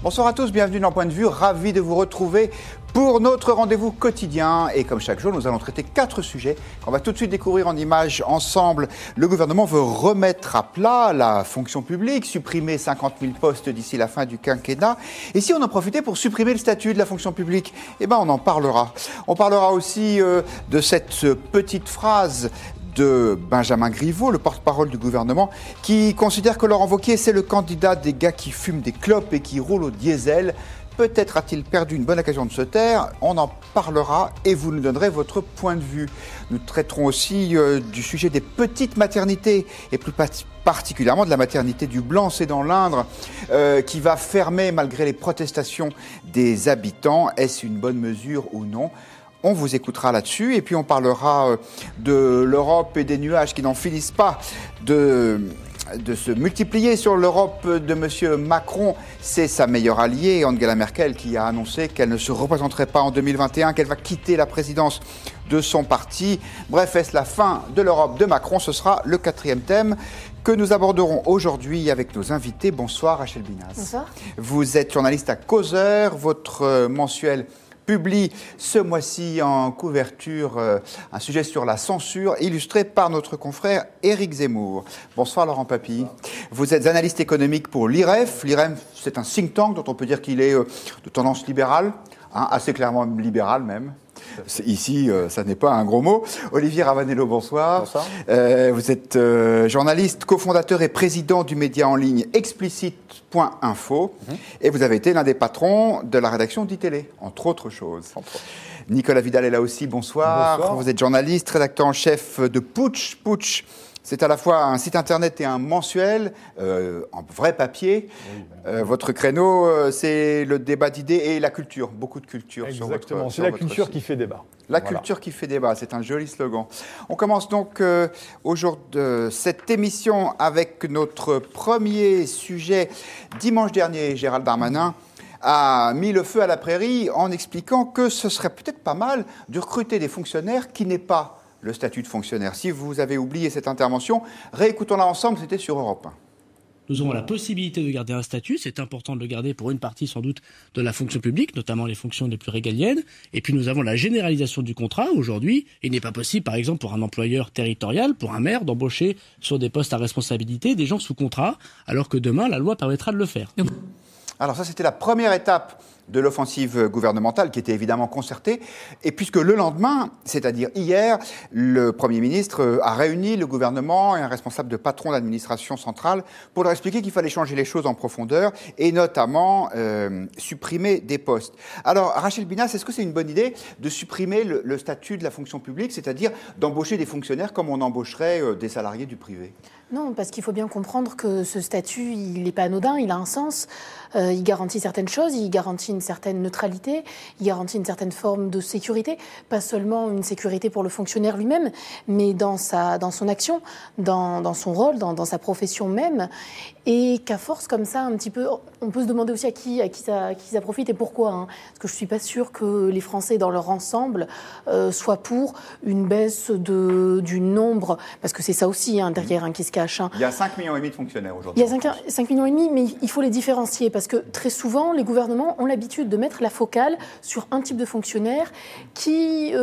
Bonsoir à tous, bienvenue dans Point de Vue, ravi de vous retrouver pour notre rendez-vous quotidien. Et comme chaque jour, nous allons traiter 4 sujets qu'on va tout de suite découvrir en images ensemble. Le gouvernement veut remettre à plat la fonction publique, supprimer 50 000 postes d'ici la fin du quinquennat. Et si on en profitait pour supprimer le statut de la fonction publique, eh ben on en parlera. On parlera aussi de cette petite phrase de Benjamin Griveaux, le porte-parole du gouvernement, qui considère que Laurent Wauquiez, c'est le candidat des gars qui fument des clopes et qui roulent au diesel. Peut-être a-t-il perdu une bonne occasion de se taire, on en parlera et vous nous donnerez votre point de vue. Nous traiterons aussi du sujet des petites maternités et plus particulièrement de la maternité du Blanc, c'est dans l'Indre, qui va fermer malgré les protestations des habitants. Est-ce une bonne mesure ou non ? On vous écoutera là-dessus et puis on parlera de l'Europe et des nuages qui n'en finissent pas de se multiplier sur l'Europe de M. Macron. C'est sa meilleure alliée, Angela Merkel, qui a annoncé qu'elle ne se représenterait pas en 2021, qu'elle va quitter la présidence de son parti. Bref, est-ce la fin de l'Europe de Macron ? Ce sera le 4e thème que nous aborderons aujourd'hui avec nos invités. Bonsoir Rachel Binas. Bonsoir. Vous êtes journaliste à Causeur, votre mensuel publie ce mois-ci en couverture un sujet sur la censure illustré par notre confrère Éric Zemmour. Bonsoir Laurent Papy. Bonsoir. Vous êtes analyste économique pour l'IREF. L'IREF, c'est un think tank dont on peut dire qu'il est de tendance libérale, assez clairement libéral même. Ici, ça n'est pas un gros mot. Olivier Ravanello, bonsoir. Bonsoir. Vous êtes journaliste, cofondateur et président du média en ligne Explicite.info. Et vous avez été l'un des patrons de la rédaction d'ITélé, entre autres choses. Nicolas Vidal est là aussi, bonsoir. Bonsoir. Vous êtes journaliste, rédacteur en chef de Putsch. Putsch, c'est à la fois un site internet et un mensuel, en vrai papier. Oui. Votre créneau, c'est le débat d'idées et la culture, beaucoup de culture. Exactement, c'est la culture qui fait débat. La culture qui fait débat, c'est un joli slogan. On commence donc aujourd'hui cette émission avec notre premier sujet. Dimanche dernier, Gérald Darmanin a mis le feu à la prairie en expliquant que ce serait peut-être pas mal de recruter des fonctionnaires qui n'aient pas le statut de fonctionnaire. Si vous avez oublié cette intervention, réécoutons-la ensemble, c'était sur Europe 1. Nous avons la possibilité de garder un statut, c'est important de le garder pour une partie sans doute de la fonction publique, notamment les fonctions les plus régaliennes. Et puis nous avons la généralisation du contrat. Aujourd'hui, il n'est pas possible, par exemple, pour un employeur territorial, pour un maire, d'embaucher sur des postes à responsabilité des gens sous contrat, alors que demain, la loi permettra de le faire. Alors ça, c'était la première étape de l'offensive gouvernementale qui était évidemment concertée. Et puisque le lendemain, c'est-à-dire hier, le Premier ministre a réuni le gouvernement et un responsable de patron d'administration centrale pour leur expliquer qu'il fallait changer les choses en profondeur et notamment supprimer des postes. Alors, Rachel Binas, est-ce que c'est une bonne idée de supprimer le statut de la fonction publique, c'est-à-dire d'embaucher des fonctionnaires comme on embaucherait des salariés du privé ? Non, parce qu'il faut bien comprendre que ce statut, il n'est pas anodin, il a un sens. Il garantit certaines choses, il garantit une certaine neutralité, il garantit une certaine forme de sécurité, pas seulement une sécurité pour le fonctionnaire lui-même, mais dans son action, dans son rôle, dans sa profession même. Et qu'à force comme ça, un petit peu, on peut se demander aussi à qui ça profite et pourquoi. Parce que je ne suis pas sûre que les Français, dans leur ensemble, soient pour une baisse du nombre, parce que c'est ça aussi, derrière, qui se cache. Il y a 5,5 millions de fonctionnaires aujourd'hui. Il y a 5,5 millions, mais il faut les différencier, parce que très souvent, les gouvernements ont l'habitude de mettre la focale sur un type de fonctionnaire qui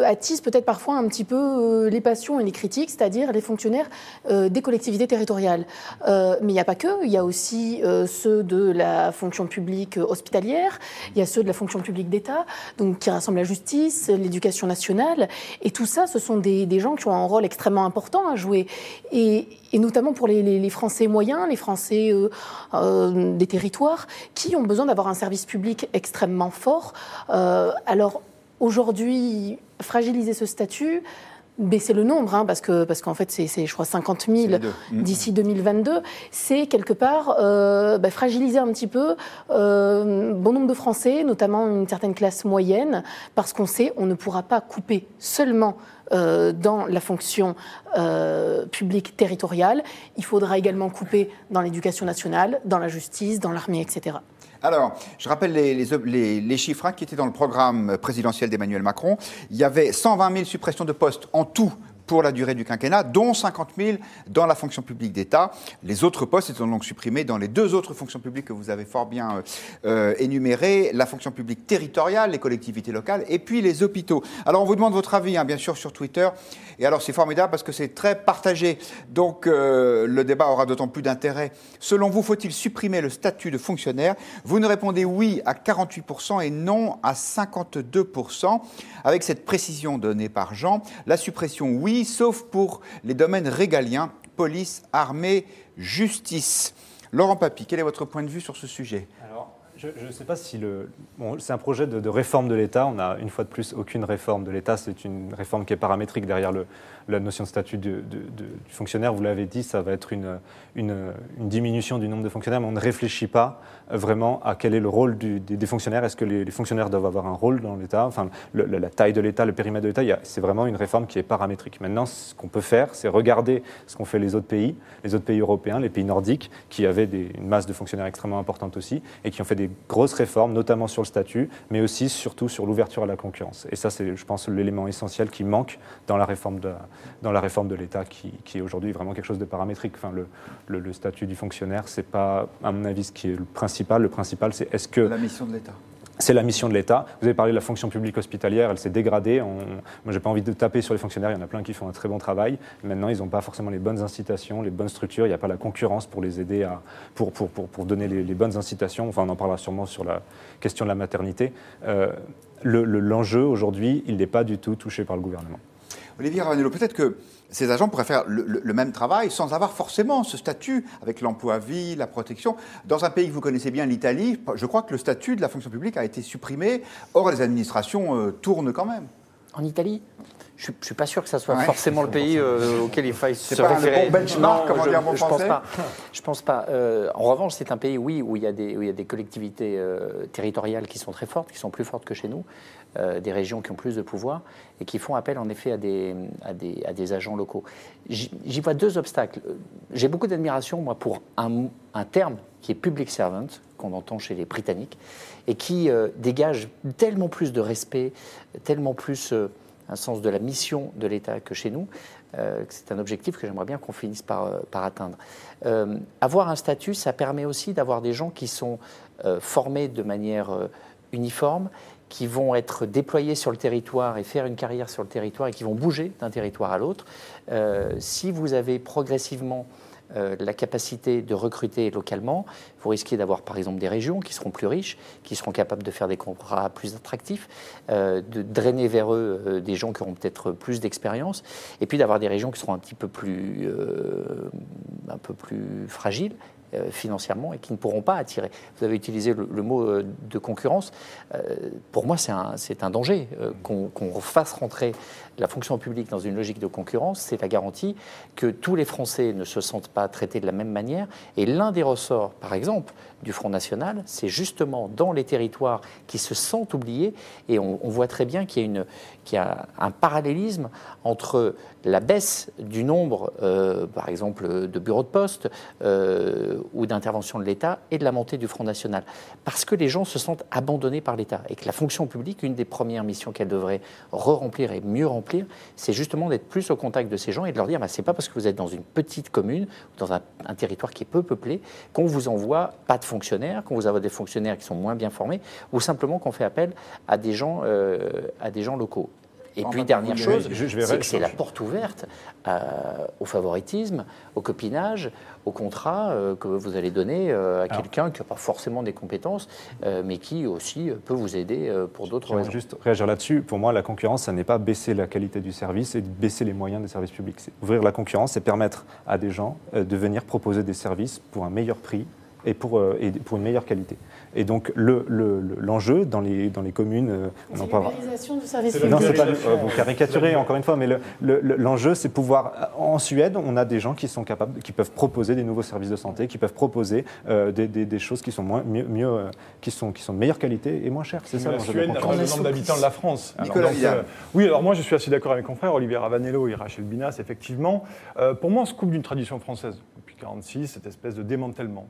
attise peut-être parfois un petit peu les passions et les critiques, c'est-à-dire les fonctionnaires des collectivités territoriales. Mais il n'y a pas que, il y a aussi ceux de la fonction publique hospitalière, il y a ceux de la fonction publique d'État, donc qui rassemblent la justice, l'éducation nationale, et tout ça, ce sont des gens qui ont un rôle extrêmement important à jouer. Et notamment pour les Français moyens, les Français des territoires, qui ont besoin d'avoir un service public extrêmement fort. Alors, aujourd'hui, fragiliser ce statut, baisser le nombre, parce qu'en fait, c'est, je crois, 50 000 d'ici 2022, c'est quelque part fragiliser un petit peu bon nombre de Français, notamment une certaine classe moyenne, parce qu'on sait on ne pourra pas couper seulement dans la fonction publique territoriale. Il faudra également couper dans l'éducation nationale, dans la justice, dans l'armée, etc. Alors, je rappelle les chiffres qui étaient dans le programme présidentiel d'Emmanuel Macron. Il y avait 120 000 suppressions de postes en tout pour la durée du quinquennat, dont 50 000 dans la fonction publique d'État. Les autres postes étant donc supprimés dans les 2 autres fonctions publiques que vous avez fort bien énumérées, la fonction publique territoriale, les collectivités locales et puis les hôpitaux. Alors on vous demande votre avis, bien sûr, sur Twitter. Et alors c'est formidable parce que c'est très partagé. Donc le débat aura d'autant plus d'intérêt. Selon vous, faut-il supprimer le statut de fonctionnaire? Vous ne répondez oui à 48% et non à 52%. Avec cette précision donnée par Jean, la suppression oui, sauf pour les domaines régaliens, police, armée, justice. Laurent Papy, quel est votre point de vue sur ce sujet? Alors, je ne sais pas si c'est un projet de réforme de l'État. On n'a une fois de plus aucune réforme de l'État. C'est une réforme qui est paramétrique derrière la notion de statut du fonctionnaire. Vous l'avez dit, ça va être une diminution du nombre de fonctionnaires, mais on ne réfléchit pas vraiment à quel est le rôle des fonctionnaires. Est-ce que les fonctionnaires doivent avoir un rôle dans l'État? Enfin, la taille de l'État, le périmètre de l'État, c'est vraiment une réforme qui est paramétrique. Maintenant, ce qu'on peut faire, c'est regarder ce qu'ont fait les autres pays européens, les pays nordiques, qui avaient une masse de fonctionnaires extrêmement importante aussi, et qui ont fait des grosses réformes, notamment sur le statut, mais aussi, surtout, sur l'ouverture à la concurrence. Et ça, c'est, je pense, l'élément essentiel qui manque dans la réforme de l'État, qui est aujourd'hui vraiment quelque chose de paramétrique. Enfin, le statut du fonctionnaire, c'est pas, à mon avis, ce qui est le principal. Le principal, c'est est-ce que... La mission de l'État. C'est la mission de l'État. Vous avez parlé de la fonction publique hospitalière, elle s'est dégradée. Moi, je n'ai pas envie de taper sur les fonctionnaires, il y en a plein qui font un très bon travail. Maintenant, ils n'ont pas forcément les bonnes incitations, les bonnes structures, il n'y a pas la concurrence pour les aider pour donner les bonnes incitations. Enfin, on en parlera sûrement sur la question de la maternité. L'enjeu, aujourd'hui, il n'est pas du tout touché par le gouvernement. Olivier Ravanello, peut-être que ces agents pourraient faire le même travail sans avoir forcément ce statut avec l'emploi à vie, la protection. Dans un pays que vous connaissez bien, l'Italie, je crois que le statut de la fonction publique a été supprimé. Or, les administrations tournent quand même. En Italie ? Je ne suis pas sûr que ça soit forcément le pays auquel il faille se référer. C'est pas un bon benchmark, comme on dit en bon français. Je pense pas. En revanche, c'est un pays, oui, où il y a des collectivités territoriales qui sont très fortes, qui sont plus fortes que chez nous, des régions qui ont plus de pouvoir et qui font appel en effet à des agents locaux. J'y vois 2 obstacles. J'ai beaucoup d'admiration, moi, pour un terme qui est public servant, qu'on entend chez les Britanniques, et qui dégage tellement plus de respect, tellement plus... un sens de la mission de l'État que chez nous, c'est un objectif que j'aimerais bien qu'on finisse par atteindre. Avoir un statut, ça permet aussi d'avoir des gens qui sont formés de manière uniforme, qui vont être déployés sur le territoire et faire une carrière sur le territoire et qui vont bouger d'un territoire à l'autre. Si vous avez progressivement la capacité de recruter localement, vous risquez d'avoir par exemple des régions qui seront plus riches, qui seront capables de faire des contrats plus attractifs, de drainer vers eux des gens qui auront peut-être plus d'expérience, et puis d'avoir des régions qui seront un peu plus fragiles financièrement et qui ne pourront pas attirer. Vous avez utilisé le mot de concurrence. Pour moi, c'est un danger qu'on fasse rentrer la fonction publique dans une logique de concurrence. C'est la garantie que tous les Français ne se sentent pas traités de la même manière. Et l'un des ressorts, par exemple, du Front National, c'est justement dans les territoires qui se sentent oubliés. Et on voit très bien qu'il y a un parallélisme entre la baisse du nombre, par exemple, de bureaux de poste ou d'intervention de l'État et de la montée du Front National. Parce que les gens se sentent abandonnés par l'État. Et que la fonction publique, une des premières missions qu'elle devrait re-remplir et mieux remplir, c'est justement d'être plus au contact de ces gens et de leur dire c'est pas parce que vous êtes dans une petite commune, dans un territoire qui est peu peuplé, qu'on vous envoie pas de fonctionnaires, qu'on vous envoie des fonctionnaires qui sont moins bien formés, ou simplement qu'on fait appel à des gens locaux. Et puis, dernière chose, c'est que c'est la porte ouverte au favoritisme, au copinage, au contrat que vous allez donner à quelqu'un qui n'a pas forcément des compétences, mais qui aussi peut vous aider pour d'autres raisons. Juste réagir là-dessus. Pour moi, la concurrence, ça n'est pas baisser la qualité du service et baisser les moyens des services publics. C'est ouvrir la concurrence et permettre à des gens de venir proposer des services pour un meilleur prix et pour une meilleure qualité. Et donc l'enjeu dans les communes, on en parle. L'ubérisation du service public. Non, c'est pas vous caricaturez encore une fois, mais l'enjeu c'est pouvoir. En Suède, on a des gens qui sont capables, qui peuvent proposer des nouveaux services de santé, qui peuvent proposer des choses qui sont qui sont de meilleure qualité et moins chères. C'est ça. La Suède n'a pas le nombre d'habitants de la France. Nicolas Vidal. Oui, alors moi je suis assez d'accord avec mon frère Olivier Ravanello et Rachel Binas, effectivement. Pour moi, on se coupe d'une tradition française. 1946, cette espèce de démantèlement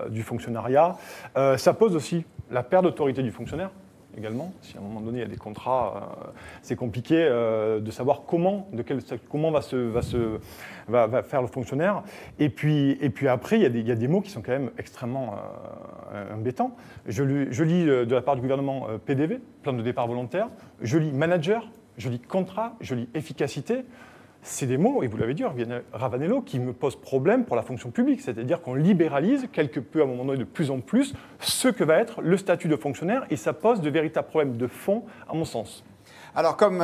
du fonctionnariat. Ça pose aussi la perte d'autorité du fonctionnaire. également. Si à un moment donné il y a des contrats, c'est compliqué de savoir comment va faire le fonctionnaire. Et puis après, il y a des mots qui sont quand même extrêmement embêtants. Je lis de la part du gouvernement PDV, plan de départ volontaire, je lis manager, je lis contrat, je lis efficacité. C'est des mots, et vous l'avez dit, Ravanello, qui me posent problème pour la fonction publique. C'est-à-dire qu'on libéralise quelque peu, à un moment donné, de plus en plus, ce que va être le statut de fonctionnaire, et ça pose de véritables problèmes de fond, à mon sens. Alors, comme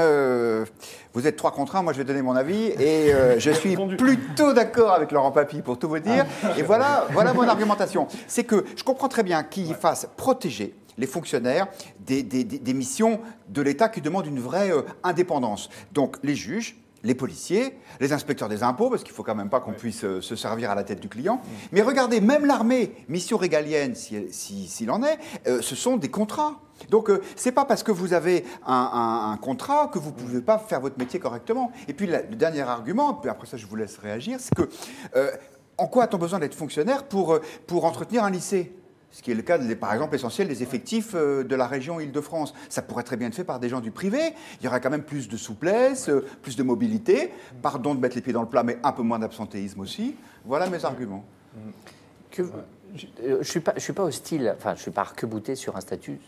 vous êtes 3 contre 1, moi je vais donner mon avis, et je suis plutôt d'accord avec Laurent Papy, pour tout vous dire. Et voilà mon argumentation. C'est que je comprends très bien qu'il fasse protéger les fonctionnaires des missions de l'État qui demandent une vraie indépendance. Donc, les juges, les policiers, les inspecteurs des impôts, parce qu'il ne faut quand même pas qu'on puisse se servir à la tête du client. Mais regardez, même l'armée, mission régalienne, s'il en est, ce sont des contrats. Donc, ce n'est pas parce que vous avez un contrat que vous ne pouvez pas faire votre métier correctement. Et puis, le dernier argument, puis après ça, je vous laisse réagir, c'est que en quoi a-t-on besoin d'être fonctionnaire pour entretenir un lycée ? Ce qui est le cas, par exemple, essentiel des effectifs de la région Île-de-France. Ça pourrait très bien être fait par des gens du privé. Il y aurait quand même plus de souplesse, plus de mobilité. Pardon de mettre les pieds dans le plat, mais un peu moins d'absentéisme aussi. Voilà mes arguments. Je ne suis pas hostile, enfin, je ne suis pas arc-bouté sur un statut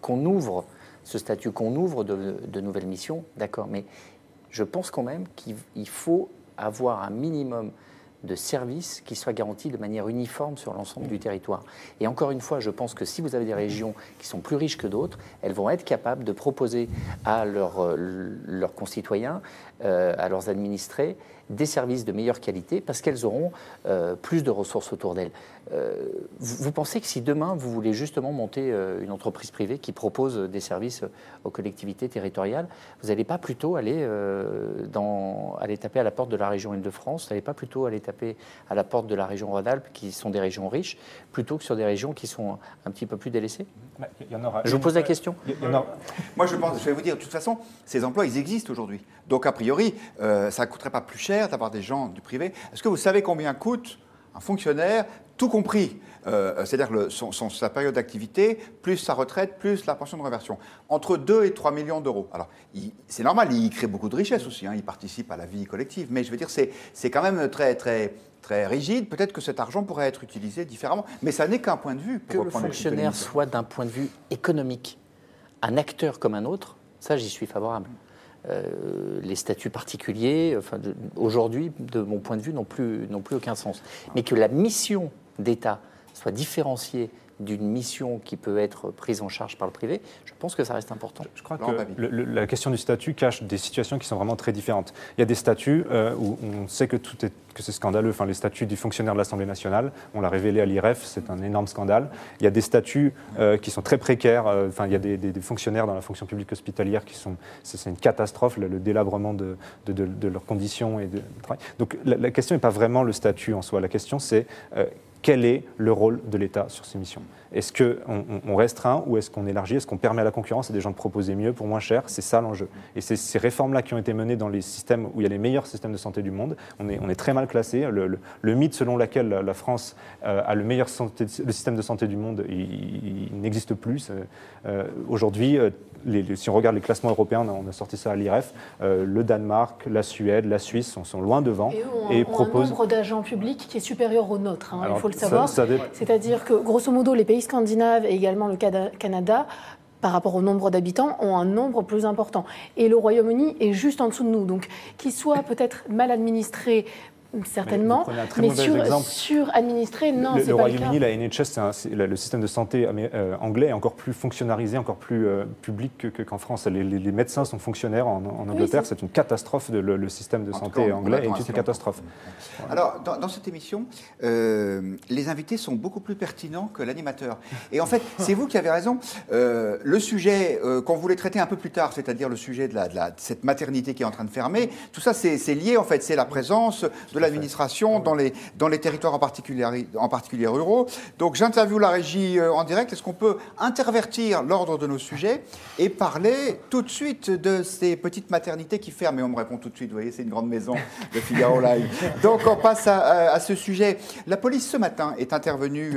qu'on ouvre, ce statut qu'on ouvre de nouvelles missions, d'accord. Mais je pense quand même qu'il faut avoir un minimum de services qui soient garantis de manière uniforme sur l'ensemble du territoire. Et encore une fois, je pense que si vous avez des régions qui sont plus riches que d'autres, elles vont être capables de proposer à leurs concitoyens, à leurs administrés, des services de meilleure qualité parce qu'elles auront plus de ressources autour d'elles. Vous pensez que si demain, vous voulez justement monter une entreprise privée qui propose des services aux collectivités territoriales, vous n'allez pas plutôt aller taper à la porte de la région Île-de-France, vous n'allez pas plutôt aller taper à la porte de la région Rhône-Alpes, qui sont des régions riches, plutôt que sur des régions qui sont un petit peu plus délaissées? Je vous pose la question. Moi, je vais vous dire, de toute façon, ces emplois, ils existent aujourd'hui. Donc, a priori, ça ne coûterait pas plus cher d'avoir des gens du privé. Est-ce que vous savez combien coûte un fonctionnaire, tout compris, c'est-à-dire sa période d'activité, plus sa retraite, plus la pension de réversion, entre 2 et 3 millions d'euros. Alors, c'est normal, il crée beaucoup de richesses aussi, il participe à la vie collective, mais je veux dire, c'est quand même très, très, très rigide. Peut-être que cet argent pourrait être utilisé différemment, mais ça n'est qu'un point de vue. Que le fonctionnaire soit, d'un point de vue économique, un acteur comme un autre, ça, j'y suis favorable. Les statuts particuliers, aujourd'hui, de mon point de vue, n'ont plus aucun sens. Mais que la mission d'État soit différenciée d'une mission qui peut être prise en charge par le privé, je pense que ça reste important. Je crois que la question du statut cache des situations qui sont vraiment très différentes. Il y a des statuts où on sait que c'est scandaleux. Enfin, les statuts du fonctionnaire de l'Assemblée nationale, on l'a révélé à l'IREF, c'est un énorme scandale. Il y a des statuts qui sont très précaires. Il y a des fonctionnaires dans la fonction publique hospitalière c'est une catastrophe, le délabrement de leurs conditions et de travail. Donc la question n'est pas vraiment le statut en soi. La question, c'est quel est le rôle de l'État sur ces missions? Est-ce qu'on restreint ou est-ce qu'on élargit? Est-ce qu'on permet à la concurrence à des gens de proposer mieux pour moins cher? C'est ça l'enjeu. Et c'est ces réformes-là qui ont été menées dans les systèmes où il y a les meilleurs systèmes de santé du monde. On est très mal classé. Le mythe selon lequel la France a le meilleur système de santé du monde, il n'existe plus. Aujourd'hui, si on regarde les classements européens, on a sorti ça à l'IREF, le Danemark, la Suède, la Suisse sont loin devant. Et proposent un nombre d'agents publics qui est supérieur au nôtre, il faut le savoir. C'est-à-dire que, grosso modo, les pays scandinaves et également le Canada, par rapport au nombre d'habitants, ont un nombre plus important. Et le Royaume-Uni est juste en dessous de nous. Donc, qu'ils soient peut-être mal administrés, certainement, mais sur-administré, non, c'est pas le cas. Le Royaume-Uni, la NHS, le système de santé anglais est encore plus fonctionnalisé, encore plus public qu'en France. Les médecins sont fonctionnaires en Angleterre, c'est une catastrophe, le système de santé anglais est une catastrophe. Alors, dans cette émission, les invités sont beaucoup plus pertinents que l'animateur. Et en fait, c'est vous qui avez raison. Le sujet qu'on voulait traiter un peu plus tard, c'est-à-dire le sujet de cette maternité qui est en train de fermer, tout ça, c'est lié, en fait, c'est la présence de de l'administration dans les territoires en particulier ruraux. Donc j'interviewe la régie en direct. Est-ce qu'on peut intervertir l'ordre de nos sujets et parler tout de suite de ces petites maternités qui ferment? Et on me répond tout de suite, vous voyez, c'est une grande maison de Figaro Live. Donc on passe à ce sujet. La police ce matin est intervenue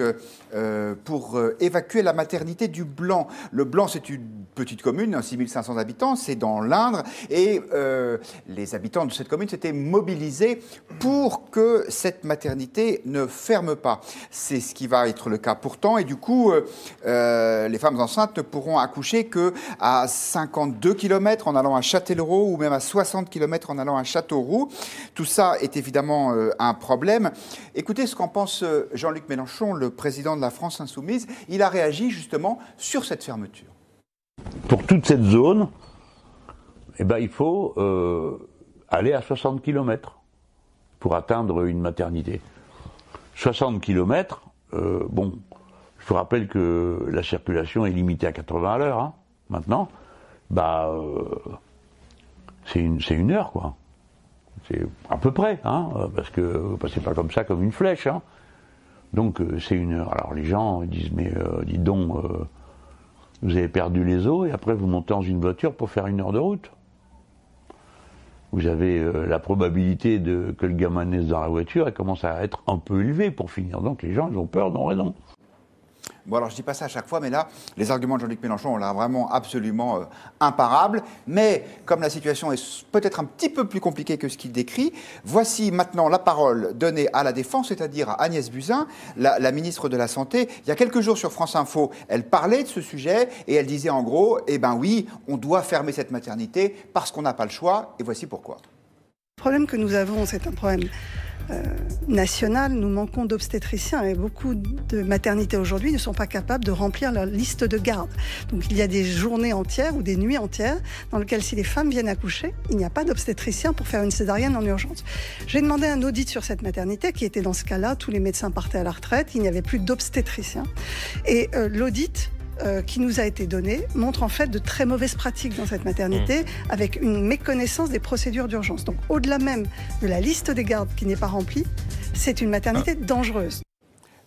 pour évacuer la maternité du Blanc. Le Blanc, c'est une petite commune, 6500 habitants, c'est dans l'Indre, et les habitants de cette commune s'étaient mobilisés pour que cette maternité ne ferme pas. C'est ce qui va être le cas pourtant, et du coup, les femmes enceintes ne pourront accoucher qu'à 52 km en allant à Châtellerault ou même à 60 km en allant à Châteauroux. Tout ça est évidemment un problème. Écoutez ce qu'en pense Jean-Luc Mélenchon, le président de la France Insoumise. Il a réagi justement sur cette fermeture. Pour toute cette zone, eh ben, il faut aller à 60 km pour atteindre une maternité. 60 km, bon, je vous rappelle que la circulation est limitée à 80 à l'heure, hein, maintenant, bah, c'est une heure, quoi. C'est à peu près, hein, parce que vous passez pas comme ça, comme une flèche, hein. Donc c'est une heure. Alors les gens disent, mais dites donc, vous avez perdu les os et après vous montez dans une voiture pour faire 1 heure de route. Vous avez la probabilité que le gamin naisse dans la voiture, elle commence à être un peu élevée pour finir. Donc les gens, ils ont peur, ils ont raison. Bon, alors je dis pas ça à chaque fois, mais là, les arguments de Jean-Luc Mélenchon ont l'air vraiment absolument imparables. Mais comme la situation est peut-être un petit peu plus compliquée que ce qu'il décrit, voici maintenant la parole donnée à la Défense, c'est-à-dire à Agnès Buzyn, la ministre de la Santé. Il y a quelques jours sur France Info, elle parlait de ce sujet et elle disait en gros, eh ben oui, on doit fermer cette maternité parce qu'on n'a pas le choix, et voici pourquoi. Le problème que nous avons, c'est un problème national. Nous manquons d'obstétriciens et beaucoup de maternités aujourd'hui ne sont pas capables de remplir leur liste de garde. Donc il y a des journées entières ou des nuits entières dans lesquelles si les femmes viennent accoucher, il n'y a pas d'obstétricien pour faire une césarienne en urgence. J'ai demandé un audit sur cette maternité qui était dans ce cas-là, tous les médecins partaient à la retraite, il n'y avait plus d'obstétricien. Et l'audit qui nous a été donné montre en fait de très mauvaises pratiques dans cette maternité avec une méconnaissance des procédures d'urgence. Donc au-delà même de la liste des gardes qui n'est pas remplie, c'est une maternité dangereuse.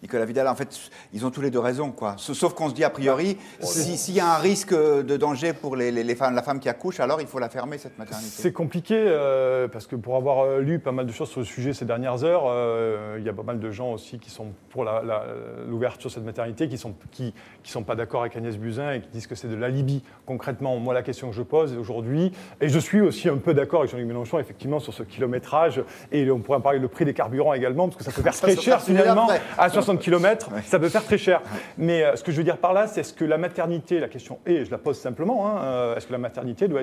Nicolas Vidal, en fait, ils ont tous les deux raison, quoi. Sauf qu'on se dit a priori, s'il y a un risque de danger pour la femme qui accouche, alors il faut la fermer, cette maternité. C'est compliqué, parce que pour avoir lu pas mal de choses sur le sujet ces dernières heures, il y a pas mal de gens aussi qui sont pour l'ouverture de cette maternité, qui sont pas d'accord avec Agnès Buzyn et qui disent que c'est de l'alibi. Concrètement, moi, la question que je pose aujourd'hui, et je suis aussi un peu d'accord avec Jean-Luc Mélenchon, effectivement, sur ce kilométrage, et on pourrait parler le prix des carburants également, parce que ça peut faire très cher, finalement, à 60 km, ça peut faire très cher. Mais ce que je veux dire par là, c'est est-ce que la maternité, la question est, je la pose simplement, hein, est-ce que la maternité doit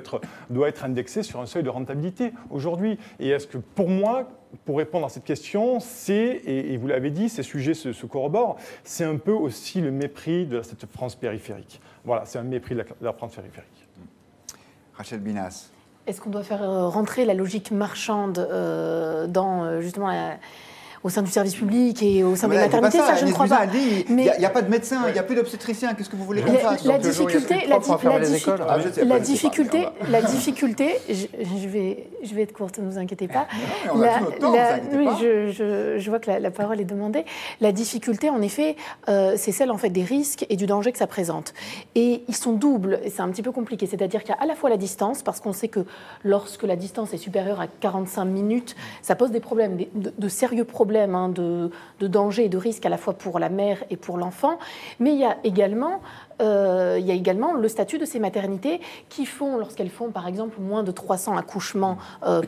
être indexée sur un seuil de rentabilité aujourd'hui? Et est-ce que pour moi, pour répondre à cette question, c'est, et vous l'avez dit, ces sujets se corroborent, c'est un peu aussi le mépris de cette France périphérique. Voilà, c'est un mépris de la France périphérique. Rachel Binas. Est-ce qu'on doit faire rentrer la logique marchande dans justement au sein du service public et au sein des maternités, ça je ne crois pas. Il n'y a pas de médecin, il n'y a plus d'obstétricien, qu'est-ce que vous voulez qu'on fasse? La difficulté, je vais être courte, ne vous inquiétez pas. On a tout notre temps, ne vous inquiétez pas. Je vois que la parole est demandée. La difficulté, en effet, c'est celle en fait, des risques et du danger que ça présente. Et ils sont doubles, et c'est un petit peu compliqué. C'est-à-dire qu'il y a à la fois la distance, parce qu'on sait que lorsque la distance est supérieure à 45 minutes, ça pose des problèmes, de sérieux problèmes, de danger et de risque à la fois pour la mère et pour l'enfant, mais il y a également le statut de ces maternités qui font, lorsqu'elles font par exemple moins de 300 accouchements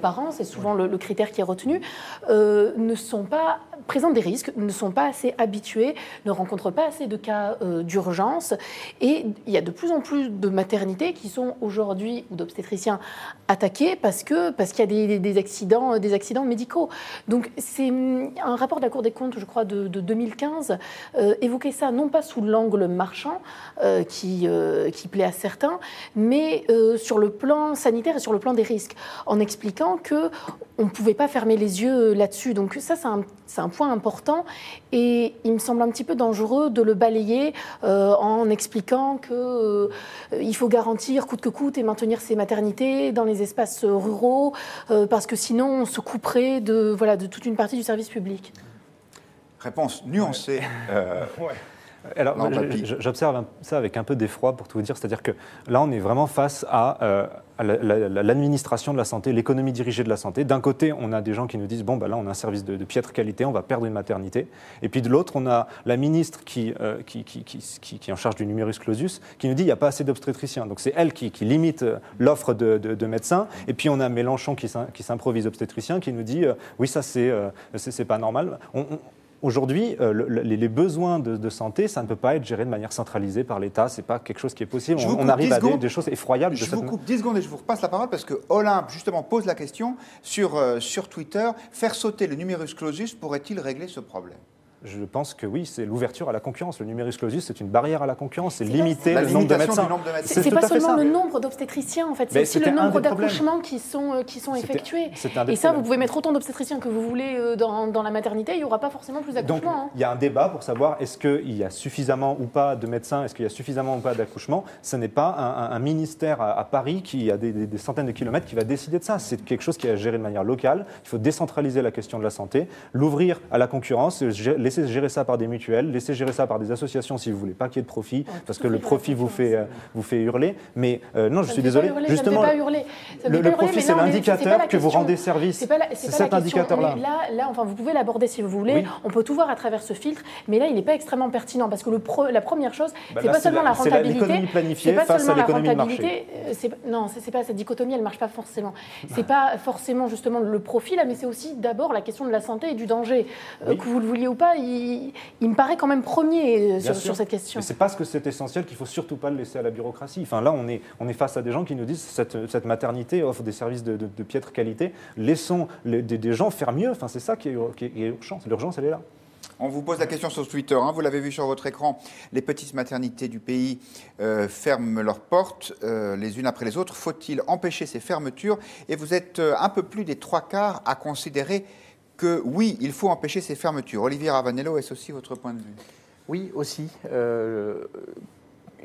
par an, c'est souvent le critère qui est retenu, présentent des risques, ne sont pas assez habituées, ne rencontrent pas assez de cas d'urgence. Et il y a de plus en plus de maternités qui sont aujourd'hui, ou d'obstétriciens, attaqués parce qu'il y a des accidents médicaux. Donc c'est un rapport de la Cour des comptes, je crois, de 2015, évoquait ça non pas sous l'angle marchand, qui plaît à certains, mais sur le plan sanitaire et sur le plan des risques, en expliquant qu'on ne pouvait pas fermer les yeux là-dessus. Donc ça, c'est un point important et il me semble un petit peu dangereux de le balayer en expliquant qu'il faut garantir coûte que coûte et maintenir ces maternités dans les espaces ruraux parce que sinon on se couperait de toute une partie du service public. Réponse nuancée. Alors, j'observe ça avec un peu d'effroi pour tout vous dire, c'est-à-dire que là, on est vraiment face à l'administration de la santé, l'économie dirigée de la santé. D'un côté, on a des gens qui nous disent, bon, là, on a un service de piètre qualité, on va perdre une maternité. Et puis de l'autre, on a la ministre qui est en charge du numerus clausus, qui nous dit, il n'y a pas assez d'obstétriciens. Donc c'est elle qui limite l'offre de médecins. Et puis on a Mélenchon qui s'improvise obstétricien, qui nous dit, oui, ça, c'est pas normal. Aujourd'hui, les besoins de santé, ça ne peut pas être géré de manière centralisée par l'État. Ce n'est pas quelque chose qui est possible. On arrive à des choses effroyables. Je vous coupe 10 secondes et je vous repasse la parole parce que Olympe, justement, pose la question sur Twitter. Faire sauter le numerus clausus pourrait-il régler ce problème ? Je pense que oui, c'est l'ouverture à la concurrence. Le numerus clausus, c'est une barrière à la concurrence, c'est limiter le nombre de médecins. C'est pas seulement le nombre d'obstétriciens, en fait, c'est aussi le nombre d'accouchements qui sont effectués. Et ça, vous pouvez mettre autant d'obstétriciens que vous voulez dans la maternité, il n'y aura pas forcément plus d'accouchements. Donc, il y a un débat pour savoir est-ce qu'il y a suffisamment ou pas de médecins, est-ce qu'il y a suffisamment ou pas d'accouchements. Ce n'est pas un ministère à Paris qui a des centaines de kilomètres qui va décider de ça. C'est quelque chose qui est géré de manière locale. Il faut décentraliser la question de la santé, l'ouvrir à la concurrence, laisser gérer ça par des mutuelles, laissez gérer ça par des associations si vous voulez pas qu'il y ait de profit, parce que le profit vous fait hurler. Mais non, je suis désolé. Justement, le profit, c'est l'indicateur que vous rendez service. C'est cet indicateur-là. Là, enfin, vous pouvez l'aborder si vous voulez. Oui. On peut tout voir à travers ce filtre, mais là, il n'est pas extrêmement pertinent parce que la première chose, c'est pas seulement la rentabilité. C'est l'économie planifiée face à l'économie de marché. Non, c'est pas cette dichotomie, elle marche pas forcément. C'est pas forcément justement le profit là, mais c'est aussi d'abord la question de la santé et du danger. Que vous le vouliez ou pas, il me paraît quand même premier sur cette question. Mais c'est parce que c'est essentiel qu'il ne faut surtout pas le laisser à la bureaucratie. Enfin, là, on est face à des gens qui nous disent cette maternité offre des services de piètre qualité. Laissons des gens faire mieux. Enfin, c'est ça qui est urgent. L'urgence, elle est là. On vous pose la question sur Twitter, vous l'avez vu sur votre écran, les petites maternités du pays ferment leurs portes les unes après les autres. Faut-il empêcher ces fermetures ? Et vous êtes un peu plus des 3/4 à considérer que oui, il faut empêcher ces fermetures. Olivier Ravanello, est-ce aussi votre point de vue ? Oui, aussi.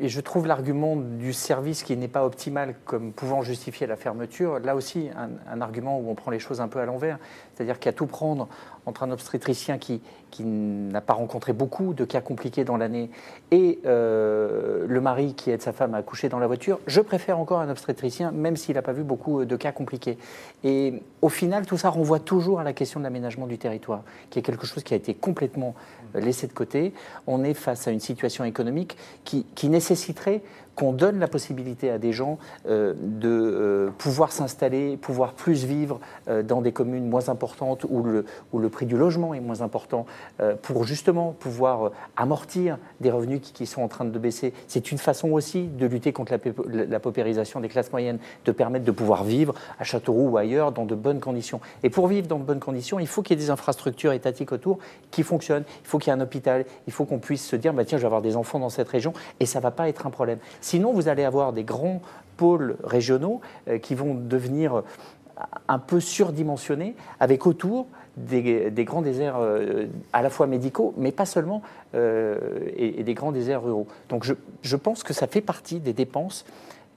Et je trouve l'argument du service qui n'est pas optimal comme pouvant justifier la fermeture, là aussi, un argument où on prend les choses un peu à l'envers. C'est-à-dire qu'à tout prendre entre un obstétricien qui n'a pas rencontré beaucoup de cas compliqués dans l'année et le mari qui aide sa femme à accoucher dans la voiture, je préfère encore un obstétricien, même s'il n'a pas vu beaucoup de cas compliqués. Et au final, tout ça renvoie toujours à la question de l'aménagement du territoire, qui est quelque chose qui a été complètement laissé de côté. On est face à une situation économique qui nécessiterait qu'on donne la possibilité à des gens de pouvoir s'installer, pouvoir plus vivre dans des communes moins importantes où le prix du logement est moins important, pour justement pouvoir amortir des revenus qui sont en train de baisser. C'est une façon aussi de lutter contre la paupérisation des classes moyennes, de permettre de pouvoir vivre à Châteauroux ou ailleurs dans de bonnes conditions. Et pour vivre dans de bonnes conditions, il faut qu'il y ait des infrastructures étatiques autour qui fonctionnent. Il faut qu'il y ait un hôpital, il faut qu'on puisse se dire tiens, je vais avoir des enfants dans cette région et ça ne va pas être un problème. Sinon, vous allez avoir des grands pôles régionaux qui vont devenir un peu surdimensionnés, avec autour des grands déserts à la fois médicaux, mais pas seulement, et des grands déserts ruraux. Donc je pense que ça fait partie des dépenses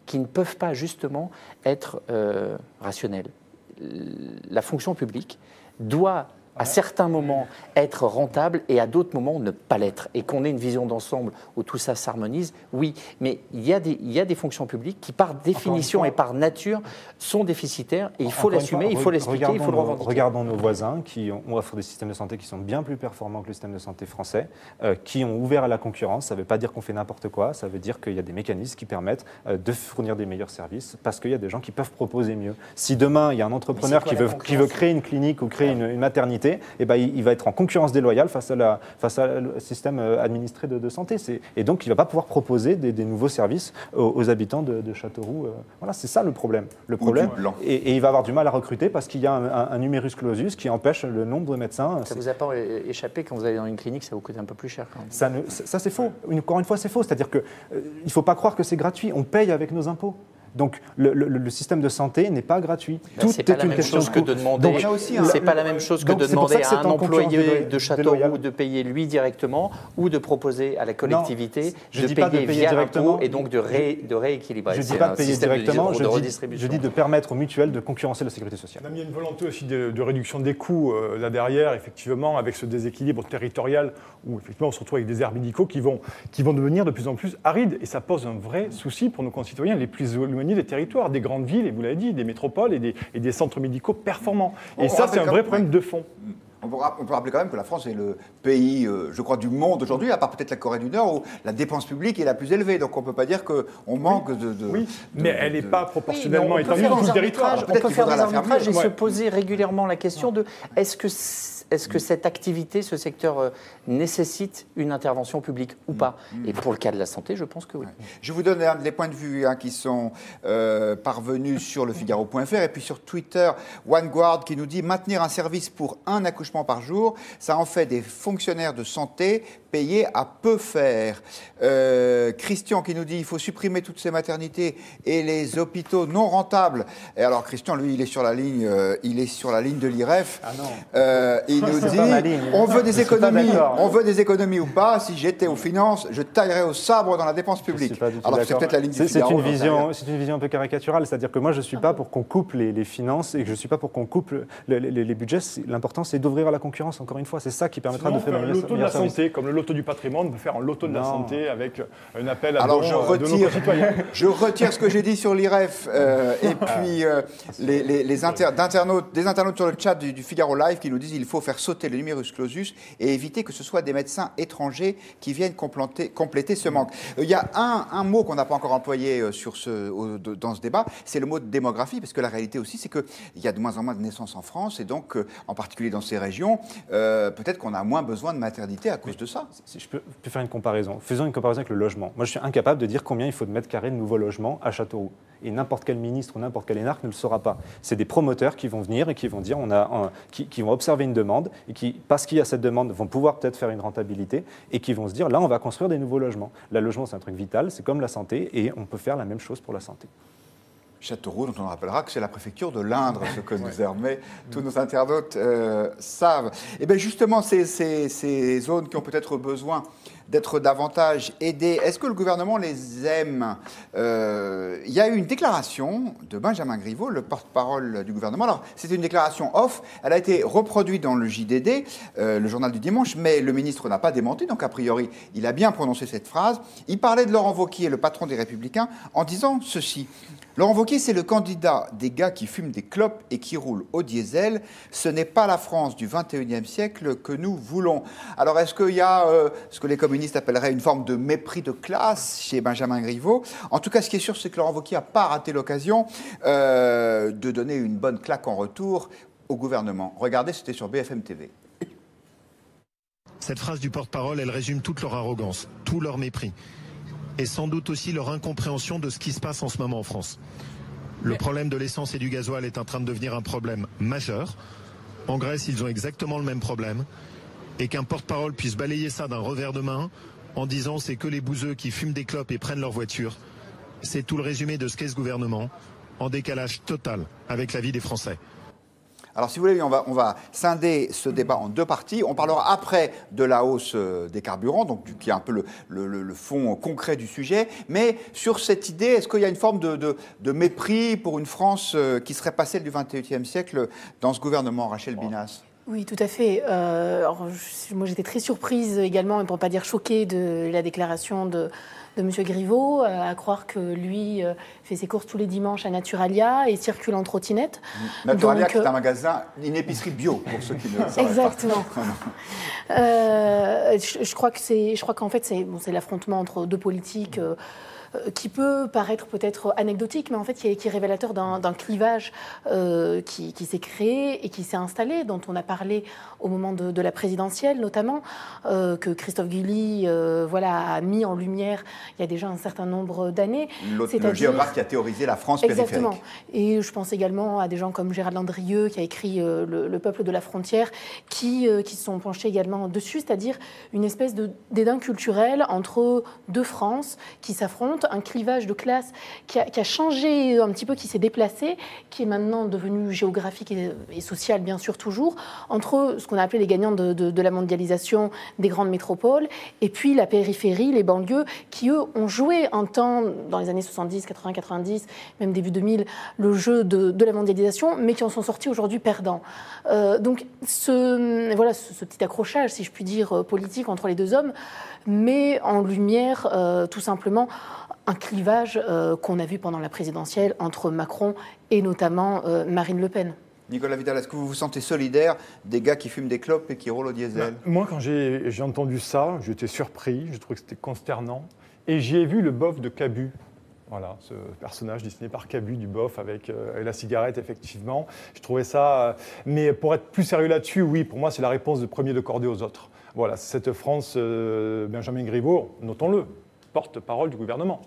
qui ne peuvent pas justement être rationnelles. La fonction publique doit à certains moments être rentable et à d'autres moments ne pas l'être. Et qu'on ait une vision d'ensemble où tout ça s'harmonise, oui. Mais il y a des fonctions publiques qui, par définition et par nature, sont déficitaires. Et il faut l'assumer, il faut l'expliquer, il faut le revendiquer. Regardons nos voisins qui offrent des systèmes de santé qui sont bien plus performants que le système de santé français, qui ont ouvert à la concurrence. Ça ne veut pas dire qu'on fait n'importe quoi, ça veut dire qu'il y a des mécanismes qui permettent de fournir des meilleurs services parce qu'il y a des gens qui peuvent proposer mieux. Si demain, il y a un entrepreneur qui veut créer une clinique ou créer une maternité, maternité, eh ben, il va être en concurrence déloyale face au système administré de santé. Et donc, il ne va pas pouvoir proposer des nouveaux services aux habitants de Châteauroux. Voilà, c'est ça le problème. Et il va avoir du mal à recruter parce qu'il y a un numerus clausus qui empêche le nombre de médecins. Ça ne vous a pas échappé quand vous allez dans une clinique, ça vous coûte un peu plus cher quand même. Ça c'est faux. Encore une fois, c'est faux. C'est-à-dire qu'il ne faut pas croire que c'est gratuit. On paye avec nos impôts. Donc le système de santé n'est pas gratuit. Tout est une question de demander. C'est pas la même chose que de demander à un employé de Châteauroux de payer lui directement ou de proposer à la collectivité de payer via l'impôt et donc de rééquilibrer. Je ne dis pas de payer directement, je dis de permettre aux mutuelles de concurrencer la sécurité sociale. Il y a une volonté aussi de réduction des coûts là derrière, effectivement, avec ce déséquilibre territorial où effectivement on se retrouve avec des aires médicaux qui vont devenir de plus en plus arides. Et ça pose un vrai souci pour nos concitoyens les plus éloignés des territoires, des grandes villes, et vous l'avez dit, des métropoles et des centres médicaux performants. Et ça, c'est un vrai problème de fond. On peut rappeler quand même que la France est le pays, je crois, du monde aujourd'hui, à part peut-être la Corée du Nord, où la dépense publique est la plus élevée. Donc on ne peut pas dire qu'on manque de... Oui, mais elle n'est pas proportionnellement étendue dans tout le territoire. On peut faire des arbitrages et se poser régulièrement la question de est-ce que cette activité, ce secteur nécessite une intervention publique ou pas? Et pour le cas de la santé, je pense que oui. Je vous donne les points de vue qui sont parvenus sur le Figaro.fr et puis sur Twitter, OneGuard qui nous dit maintenir un service pour un accouchement par jour, ça en fait des fonctionnaires de santé payés à peu faire. Christian qui nous dit il faut supprimer toutes ces maternités et les hôpitaux non rentables. Et alors Christian, lui, il est sur la ligne de l'IREF. Ah non. Il nous dit on veut des économies ou pas. Si j'étais aux finances, je taillerais au sabre dans la dépense publique. Alors c'est peut-être la ligne du Figaro. C'est une vision un peu caricaturale, c'est-à-dire que moi je ne suis pas pour qu'on coupe les finances et que je ne suis pas pour qu'on coupe les budgets. L'important c'est d'ouvrir à la concurrence. Encore une fois, c'est ça qui permettra de faire le loto de la santé, comme le loto du patrimoine, on peut faire un loto de la santé avec un appel à dons de nos concitoyens. Je retire ce que j'ai dit sur l'IREF et puis des internautes sur le chat du Figaro Live qui nous disent qu'il faut faire sauter le numerus clausus et éviter que ce soit des médecins étrangers qui viennent compléter ce manque. Il y a un mot qu'on n'a pas encore employé dans ce débat, c'est le mot de démographie, parce que la réalité aussi, c'est qu'il y a de moins en moins de naissances en France, et donc, en particulier dans ces régions, peut-être qu'on a moins besoin de maternité à cause de ça. Si je peux faire une comparaison. Faisons une comparaison avec le logement. Moi, je suis incapable de dire combien il faut de mètres carrés de nouveaux logements à Châteauroux. Et n'importe quel ministre ou n'importe quel énarque ne le saura pas. C'est des promoteurs qui vont venir et qui vont dire, qui vont observer une demande et qui, parce qu'il y a cette demande, vont pouvoir peut-être faire une rentabilité et qui vont se dire, là, on va construire des nouveaux logements. Le logement, c'est un truc vital, c'est comme la santé et on peut faire la même chose pour la santé. Châteauroux, dont on rappellera que c'est la préfecture de l'Indre, ce que désormais tous nos internautes savent. Et bien justement, ces zones qui ont peut-être besoin d'être davantage aidées, est-ce que le gouvernement les aime? Il y a eu une déclaration de Benjamin Griveaux, le porte-parole du gouvernement. Alors, c'était une déclaration off, elle a été reproduite dans le JDD, le journal du dimanche, mais le ministre n'a pas démenti, donc a priori, il a bien prononcé cette phrase. Il parlait de Laurent Wauquiez, le patron des Républicains, en disant ceci. Laurent Wauquiez, c'est le candidat des gars qui fument des clopes et qui roulent au diesel. Ce n'est pas la France du 21e siècle que nous voulons. Alors, est-ce qu'il y a ce que les communistes appelleraient une forme de mépris de classe chez Benjamin Griveaux? En tout cas, ce qui est sûr, c'est que Laurent Wauquiez n'a pas raté l'occasion de donner une bonne claque en retour au gouvernement. Regardez, c'était sur BFM TV. Cette phrase du porte-parole, elle résume toute leur arrogance, tout leur mépris. Et sans doute aussi leur incompréhension de ce qui se passe en ce moment en France. Le problème de l'essence et du gasoil est en train de devenir un problème majeur. En Grèce, ils ont exactement le même problème. Et qu'un porte-parole puisse balayer ça d'un revers de main en disant c'est que les bouseux qui fument des clopes et prennent leur voiture. C'est tout le résumé de ce qu'est ce gouvernement, en décalage total avec la vie des Français. Alors, si vous voulez, on va scinder ce débat en deux parties. On parlera après de la hausse des carburants, donc qui est un peu le fond concret du sujet. Mais sur cette idée, est-ce qu'il y a une forme de mépris pour une France qui serait pas celle du XXIe siècle dans ce gouvernement, Rachel Binas ? Oui, tout à fait. Alors, moi, j'étais très surprise également, et pour ne pas dire choquée, de la déclaration M. Griveaux, à croire que lui fait ses courses tous les dimanches à Naturalia et circule en trottinette. Naturalia, qui est un magasin, une épicerie bio, pour ceux qui ne savent pas. Exactement. Je crois qu'en fait, c'est l'affrontement entre deux politiques qui peut paraître peut-être anecdotique, mais en fait qui est révélateur d'un clivage qui s'est créé et qui s'est installé, dont on a parlé au moment de la présidentielle notamment, que Christophe Guilly a mis en lumière il y a déjà un certain nombre d'années. Le géographe qui a théorisé la France exactement. périphérique. Et je pense également à des gens comme Gérald Landrieux qui a écrit Le peuple de la frontière, qui se sont penchés également dessus, c'est-à-dire une espèce de dédain culturel entre deux France qui s'affrontent, un clivage de classe qui a changé un petit peu, qui s'est déplacé, qui est maintenant devenu géographique et social, bien sûr, toujours, entre ce qu'on a appelé les gagnants de la mondialisation des grandes métropoles et puis la périphérie, les banlieues, qui, eux, ont joué un temps, dans les années 70, 80, 90, même début 2000, le jeu de la mondialisation, mais qui en sont sortis aujourd'hui perdants. Donc, ce petit accrochage, si je puis dire, politique entre les deux hommes, met en lumière, tout simplement, un clivage qu'on a vu pendant la présidentielle entre Macron et notamment Marine Le Pen. Nicolas Vidal, est-ce que vous vous sentez solidaire des gars qui fument des clopes et qui roulent au diesel? Moi, quand j'ai entendu ça, j'étais surpris, je trouvais que c'était consternant. Et j'y ai vu le bof de Cabu. Voilà, ce personnage dessiné par Cabu, du bof avec la cigarette, effectivement. Je trouvais ça... mais pour être plus sérieux là-dessus, oui, pour moi, c'est la réponse de premier de cordée aux autres. Voilà, cette France, Benjamin Griveaux, notons-le, porte-parole du gouvernement.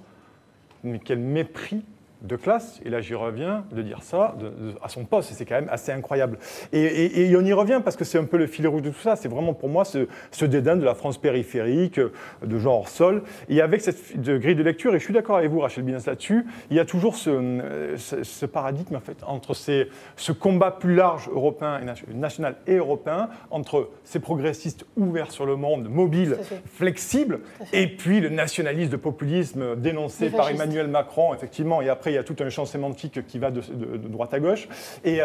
Mais quel mépris de classe, et là j'y reviens, de dire ça à son poste, et c'est quand même assez incroyable. Et on y revient parce que c'est un peu le fil rouge de tout ça, c'est vraiment pour moi ce dédain de la France périphérique, de genre hors sol, et avec cette grille de lecture, et je suis d'accord avec vous Rachel Binas là-dessus, il y a toujours ce paradigme en fait, entre ce combat plus large européen, et national et européen, entre ces progressistes ouverts sur le monde, mobiles, flexibles, et puis le nationalisme, le populisme dénoncé par Emmanuel Macron, effectivement, et après il y a tout un champ sémantique qui va de droite à gauche, et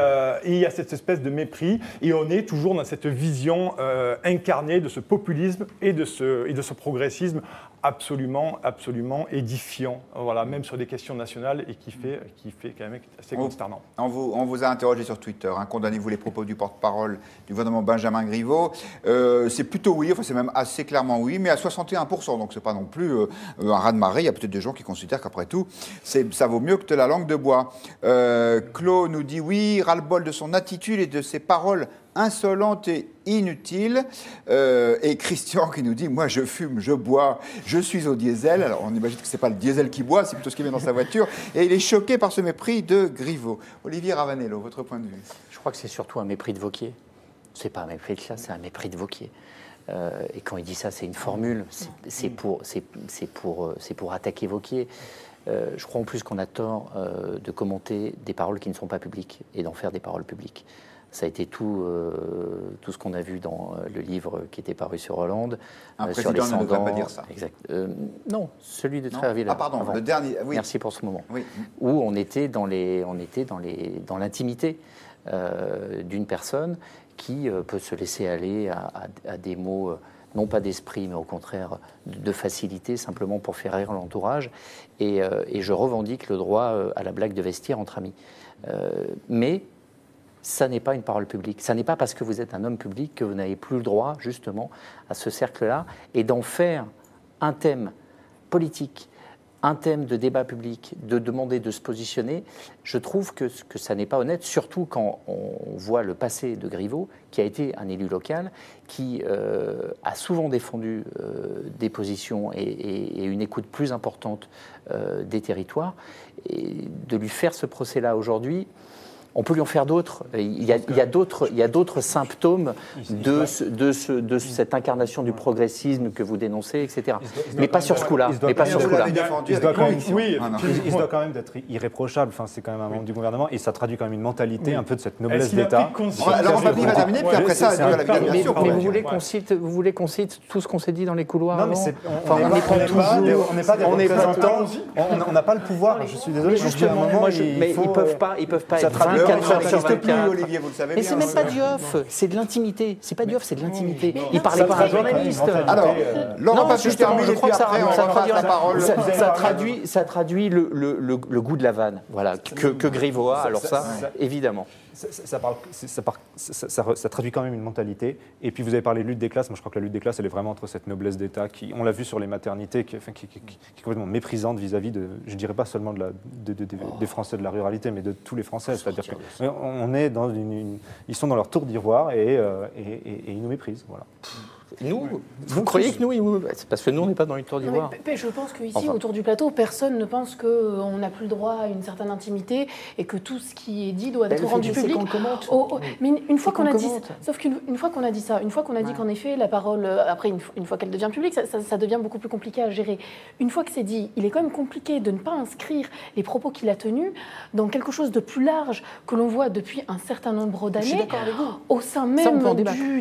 il y a cette espèce de mépris, et on est toujours dans cette vision incarnée de ce populisme et de ce progressisme absolument édifiant, voilà, même sur des questions nationales, et qui fait quand même assez consternant. On vous a interrogé sur Twitter, condamnez-vous les propos du porte-parole du gouvernement Benjamin Griveaux. C'est plutôt oui, enfin c'est même assez clairement oui, mais à 61%, donc c'est pas non plus un raz-de-marée. Il y a peut-être des gens qui considèrent qu'après tout, ça vaut mieux que de la langue de bois. Claude nous dit oui, ras-le-bol de son attitude et de ses paroles insolente et inutile. Et Christian qui nous dit, moi je fume, je bois, je suis au diesel. Alors on imagine que ce n'est pas le diesel qui boit, c'est plutôt ce qui vient dans sa voiture. Et il est choqué par ce mépris de Griveaux. Olivier Ravanello, votre point de vue? Je crois que c'est surtout un mépris de Wauquiez. Ce n'est pas un mépris de classe, c'est un mépris de Wauquiez. Et quand il dit ça, c'est une formule, c'est pour attaquer Wauquiez. Je crois en plus qu'on a tort de commenter des paroles qui ne sont pas publiques et d'en faire des paroles publiques. Ça a été tout ce qu'on a vu dans le livre qui était paru sur Hollande. Un sur les président ne devrait pas dire ça. Exact. Non, celui de Trierweiler. Ah pardon, le dernier. Oui. Merci pour ce moment. Oui. Où on était dans l'intimité d'une personne qui peut se laisser aller à des mots, non pas d'esprit, mais au contraire de facilité, simplement pour faire rire l'entourage. Et je revendique le droit à la blague de vestiaire entre amis. Mais ça n'est pas une parole publique. Ça n'est pas parce que vous êtes un homme public que vous n'avez plus le droit, justement, à ce cercle-là, et d'en faire un thème politique, un thème de débat public, de demander de se positionner. Je trouve que ça n'est pas honnête, surtout quand on voit le passé de Griveaux, qui a été un élu local, qui a souvent défendu des positions et une écoute plus importante des territoires. Et de lui faire ce procès-là aujourd'hui, on peut lui en faire d'autres. Il y a d'autres symptômes de cette incarnation du progressisme que vous dénoncez, etc. Mais pas sur ce coup-là. Il se doit quand même d'être irréprochable. Enfin, c'est quand même un membre du gouvernement et ça traduit quand même une mentalité un peu de cette noblesse d'État. Alors on va terminer, puis après ça, mais vous voulez qu'on cite tout ce qu'on s'est dit dans les couloirs? Non, mais on n'est pas des représentants. On n'a pas le pouvoir. Je suis désolé. Mais justement, ils peuvent pas 24 heures sur n'existe plus, 24. Olivier, vous le savez Mais bien. c'est même pas du off, c'est de l'intimité. C'est pas du off, c'est de l'intimité. Il parlait pas à un journaliste. Alors, Laurent Non, Patuch justement, termine, je et crois puis que ça après, on ça repasse traduit la parole. ça traduit le goût de la vanne, voilà, que Griveaux a. Alors ça, évidemment. Ça traduit quand même une mentalité. Et puis vous avez parlé de lutte des classes. Moi, je crois que la lutte des classes, elle est vraiment entre cette noblesse d'État qui, on l'a vu sur les maternités, qui est complètement méprisante vis-à-vis de, je dirais pas seulement des Français de la ruralité, mais de tous les Français. C'est-à-dire qu'on est dans ils sont dans leur tour d'ivoire et ils nous méprisent. Voilà. Nous, vous croyez que nous, c'est parce que nous, on n'est pas dans une tour d'ivoire. Je pense qu'ici, autour du plateau, personne ne pense qu'on n'a plus le droit à une certaine intimité et que tout ce qui est dit doit être rendu public. Mais une fois qu'on a dit, sauf qu'une fois qu'on a dit ça, une fois qu'on a dit qu'en effet, la parole, après, une fois qu'elle devient publique, ça devient beaucoup plus compliqué à gérer. Une fois que c'est dit, il est quand même compliqué de ne pas inscrire les propos qu'il a tenus dans quelque chose de plus large que l'on voit depuis un certain nombre d'années au sein même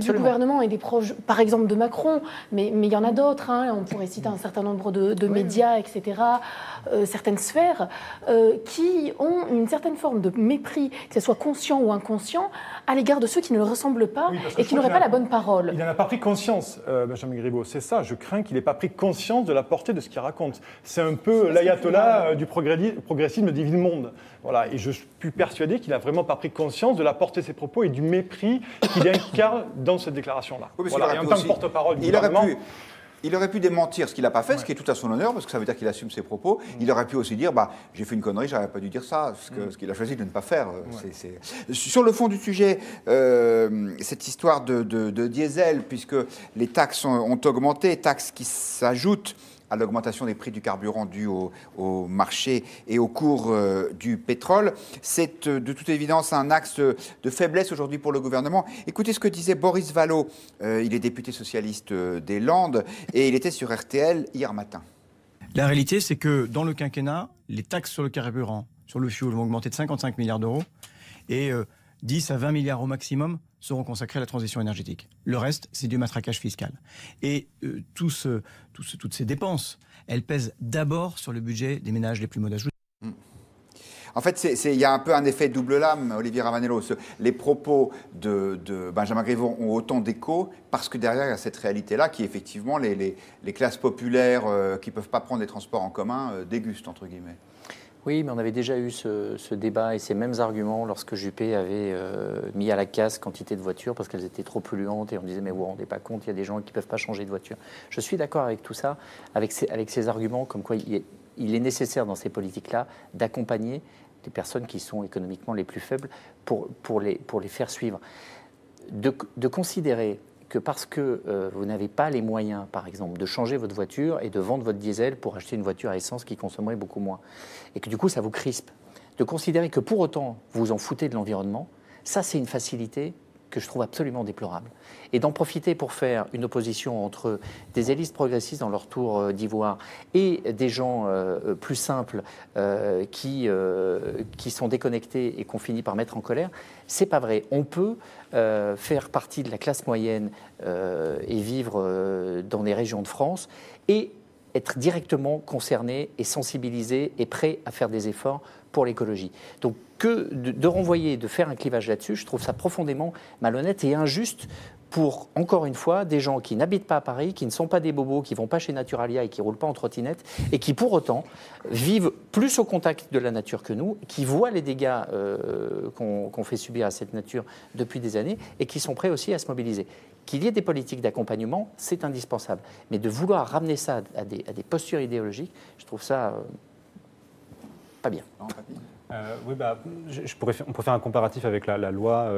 du gouvernement et des proches, par exemple, de Macron, mais il y en a d'autres, hein, on pourrait citer un certain nombre de médias, etc., certaines sphères, qui ont une certaine forme de mépris, que ce soit conscient ou inconscient, à l'égard de ceux qui ne le ressemblent pas et qui n'auraient pas la bonne parole. Il n'en a pas pris conscience, Benjamin Griveaux, c'est ça, je crains qu'il n'ait pas pris conscience de la portée de ce qu'il raconte. C'est un peu l'ayatollah du progressisme des villes-mondes. Voilà, et je suis persuadé qu'il n'a vraiment pas pris conscience de la portée de ses propos et du mépris qu'il incarne dans cette déclaration-là. Oui, voilà, et en tant que porte-parole du gouvernement... Il aurait pu démentir ce qu'il n'a pas fait, ce qui est tout à son honneur, parce que ça veut dire qu'il assume ses propos. Il aurait pu aussi dire, j'ai fait une connerie, j'aurais pas dû dire ça, ce qu'il a choisi de ne pas faire. Sur le fond du sujet, cette histoire de diesel, puisque les taxes ont augmenté, taxes qui s'ajoutent à l'augmentation des prix du carburant dû au marché et au cours du pétrole. C'est de toute évidence un axe de faiblesse aujourd'hui pour le gouvernement. Écoutez ce que disait Boris Vallaud, il est député socialiste des Landes, et il était sur RTL hier matin. La réalité, c'est que dans le quinquennat, les taxes sur le carburant, sur le fioul vont augmenter de 55 milliards d'euros et 10 à 20 milliards au maximum seront consacrés à la transition énergétique. Le reste, c'est du matraquage fiscal. Et toutes ces dépenses, elles pèsent d'abord sur le budget des ménages les plus modestes. En fait, il y a un peu un effet double lame, Olivier Ravanello. Les propos de Benjamin Griveaux ont autant d'écho parce que derrière, il y a cette réalité-là qui, effectivement, les classes populaires qui ne peuvent pas prendre les transports en commun dégustent, entre guillemets. Oui, mais on avait déjà eu ce débat et ces mêmes arguments lorsque Juppé avait mis à la casse quantité de voitures parce qu'elles étaient trop polluantes et on disait mais vous vous rendez pas compte, il y a des gens qui ne peuvent pas changer de voiture. Je suis d'accord avec tout ça, avec ces arguments comme quoi il est nécessaire dans ces politiques-là d'accompagner les personnes qui sont économiquement les plus faibles pour les faire suivre. De considérer que parce que vous n'avez pas les moyens, par exemple, de changer votre voiture et de vendre votre diesel pour acheter une voiture à essence qui consommerait beaucoup moins, et que du coup ça vous crispe, de considérer que pour autant vous vous en foutez de l'environnement, ça c'est une facilité que je trouve absolument déplorable. Et d'en profiter pour faire une opposition entre des élites progressistes dans leur tour d'ivoire et des gens plus simples qui sont déconnectés et qu'on finit par mettre en colère, c'est pas vrai. On peut faire partie de la classe moyenne et vivre dans des régions de France et être directement concerné et sensibilisé et prêt à faire des efforts pour l'écologie. Donc que de renvoyer, de faire un clivage là-dessus, je trouve ça profondément malhonnête et injuste pour, encore une fois, des gens qui n'habitent pas à Paris, qui ne sont pas des bobos, qui ne vont pas chez Naturalia et qui ne roulent pas en trottinette, et qui, pour autant, vivent plus au contact de la nature que nous, qui voient les dégâts qu'on fait subir à cette nature depuis des années, et qui sont prêts aussi à se mobiliser. Qu'il y ait des politiques d'accompagnement, c'est indispensable. Mais de vouloir ramener ça à des postures idéologiques, je trouve ça pas bien. Oui, on pourrait faire un comparatif avec la loi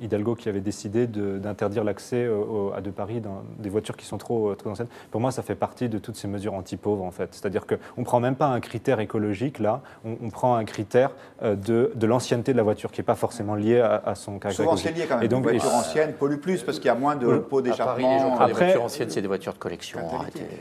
Hidalgo qui avait décidé d'interdire l'accès à de Paris dans des voitures qui sont trop anciennes. Pour moi, ça fait partie de toutes ces mesures anti-pauvres, en fait. C'est-à-dire qu'on ne prend même pas un critère écologique, là, on prend un critère de l'ancienneté de la voiture, qui n'est pas forcément lié à son caractère souvent, écologique. c'est lié quand même. Une voiture ancienne pollue plus parce qu'il y a moins de pots d'échappement. À Paris, les gens qui ont des voitures anciennes, c'est des voitures de collection.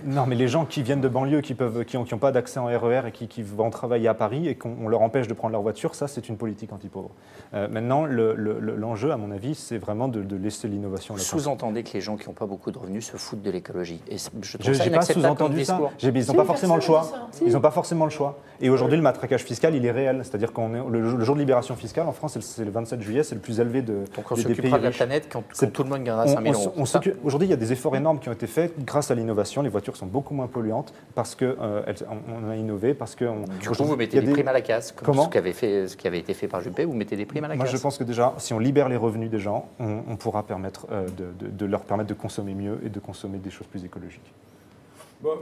Non, mais les gens qui viennent de banlieue, qui n'ont pas d'accès en RER et qui vont travailler à Paris et qui on leur empêche de prendre leur voiture, ça c'est une politique anti-pauvre. Maintenant, l'enjeu, à mon avis, c'est vraiment de laisser l'innovation. Sous-entendez que les gens qui n'ont pas beaucoup de revenus se foutent de l'écologie. Je n'ai pas sous-entendu ça. Ils n'ont pas forcément le choix. Ils n'ont pas forcément le choix. Et aujourd'hui, le matraquage fiscal, il est réel. C'est-à-dire que le jour de libération fiscale en France, c'est le 27 juillet, c'est le plus élevé des pays. Donc on s'occupera de la planète quand tout le monde gagnera 5 000 euros. Aujourd'hui, il y a des efforts énormes qui ont été faits grâce à l'innovation. Les voitures sont beaucoup moins polluantes parce qu'on a innové, parce que... Du coup, vous mettez des primes à la casse, comme ce qui avait été fait par Juppé, vous mettez des primes à la casse. Moi, je pense que déjà, si on libère les revenus des gens, on pourra permettre de leur permettre de consommer mieux et de consommer des choses plus écologiques.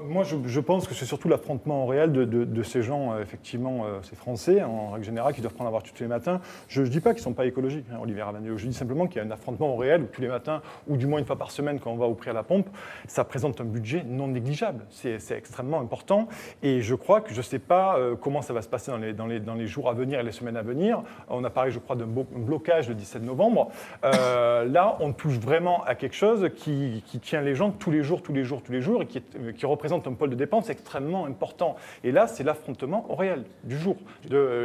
Moi, je pense que c'est surtout l'affrontement réel de ces gens, effectivement, ces Français, en règle générale, qui doivent prendre la voiture tous les matins. Je ne dis pas qu'ils ne sont pas écologiques, hein, Olivier Ravanello. Je dis simplement qu'il y a un affrontement réel où tous les matins, ou du moins une fois par semaine, quand on va au prix à la pompe, ça présente un budget non négligeable. C'est extrêmement important. Et je crois que je ne sais pas comment ça va se passer dans les jours à venir et les semaines à venir. On a parlé, je crois, d'un blocage le 17 novembre. Là, on touche vraiment à quelque chose qui tient les gens tous les jours, et qui représente un pôle de dépenses extrêmement important. Et là, c'est l'affrontement au réel du jour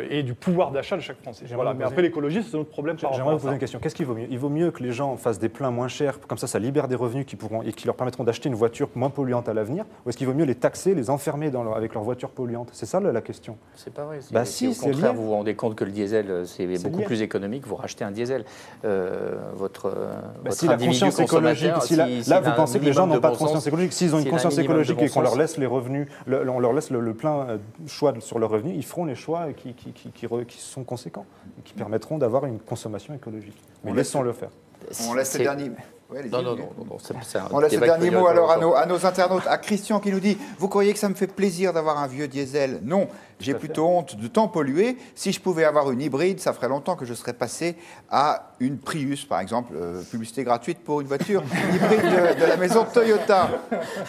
et du pouvoir d'achat de chaque Français. Voilà. Mais après, l'écologie, c'est un autre problème. J'aimerais vous poser une question. Qu'est-ce qu'il vaut mieux ? Il vaut mieux que les gens fassent des pleins moins chers, comme ça libère des revenus qui leur permettront d'acheter une voiture moins polluante à l'avenir, ou est-ce qu'il vaut mieux les taxer, les enfermer avec leur voiture polluante ? C'est ça la question. C'est pas vrai. Si, au contraire, vous vous rendez compte que le diesel, c'est beaucoup plus économique, vous rachetez un diesel. Votre si la conscience écologique, là vous pensez que les gens n'ont pas de conscience écologique. S'ils ont une conscience écologique et qu'on leur laisse les revenus, on leur laisse le plein choix sur leurs revenus, ils feront les choix qui sont conséquents et qui permettront d'avoir une consommation écologique. Mais laissons-le faire. On laisse le dernier. Ouais, non, on laisse le dernier mot alors à nos internautes, à Christian qui nous dit « Vous croyez que ça me fait plaisir d'avoir un vieux diesel ? Non, j'ai plutôt honte de tant polluer. Si je pouvais avoir une hybride, ça ferait longtemps que je serais passé à une Prius, par exemple. Publicité gratuite pour une voiture hybride de la maison Toyota. »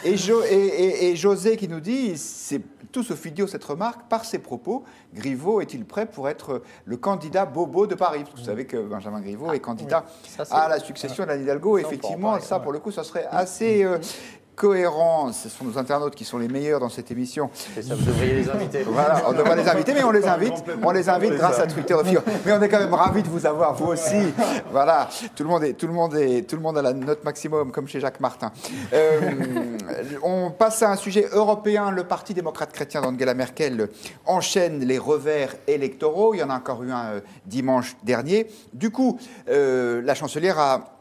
Et José qui nous dit « C'est tout sauf idiot cette remarque. Par ses propos, Griveaux est-il prêt pour être le candidat bobo de Paris ?» Vous savez que Benjamin Griveaux est candidat à la succession d'Anne Hidalgo. Effectivement, ça, pour le coup, ça serait assez cohérent. Ce sont nos internautes qui sont les meilleurs dans cette émission. Et ça, vous devriez les inviter. Voilà, on devrait les inviter, mais on les invite. On les invite grâce à Twitter. Mais on est quand même ravis de vous avoir, vous aussi. Voilà, tout le monde a la note maximum, comme chez Jacques Martin. On passe à un sujet européen. Le Parti démocrate chrétien d'Angela Merkel enchaîne les revers électoraux. Il y en a encore eu un dimanche dernier. Du coup, la chancelière a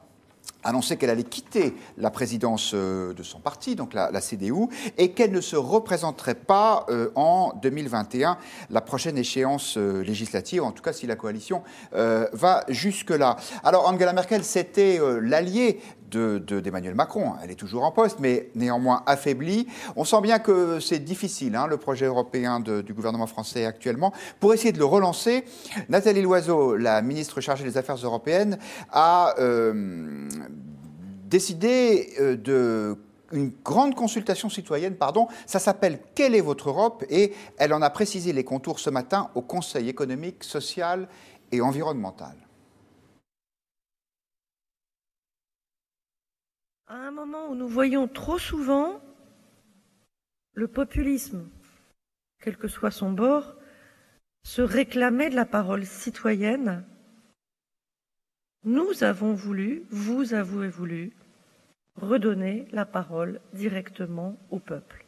annoncé qu'elle allait quitter la présidence de son parti, donc la CDU, et qu'elle ne se représenterait pas en 2021, la prochaine échéance législative, en tout cas si la coalition va jusque-là. Alors Angela Merkel, c'était l'allié d'Emmanuel Macron. Elle est toujours en poste, mais néanmoins affaiblie. On sent bien que c'est difficile, hein, le projet européen du gouvernement français actuellement. Pour essayer de le relancer, Nathalie Loiseau, la ministre chargée des Affaires européennes, a décidé une grande consultation citoyenne, ça s'appelle « Quelle est votre Europe ?» et elle en a précisé les contours ce matin au Conseil économique, social et environnemental. À un moment où nous voyons trop souvent le populisme, quel que soit son bord, se réclamer de la parole citoyenne, nous avons voulu, vous avez voulu, redonner la parole directement au peuple.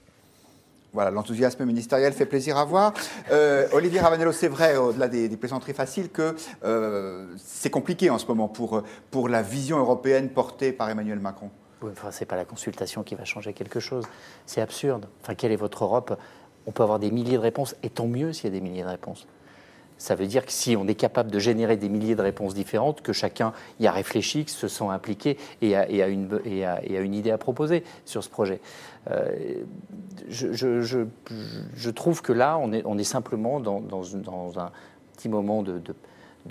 Voilà, l'enthousiasme ministériel fait plaisir à voir. Olivier Ravanello, c'est vrai, au-delà des plaisanteries faciles, que c'est compliqué en ce moment pour la vision européenne portée par Emmanuel Macron. Oui, enfin, ce n'est pas la consultation qui va changer quelque chose. C'est absurde. Enfin, quelle est votre Europe ? On peut avoir des milliers de réponses, et tant mieux s'il y a des milliers de réponses. Ça veut dire que si on est capable de générer des milliers de réponses différentes, que chacun y a réfléchi, que se sent impliqué et a une idée à proposer sur ce projet. Je trouve que là, on est simplement dans un petit moment de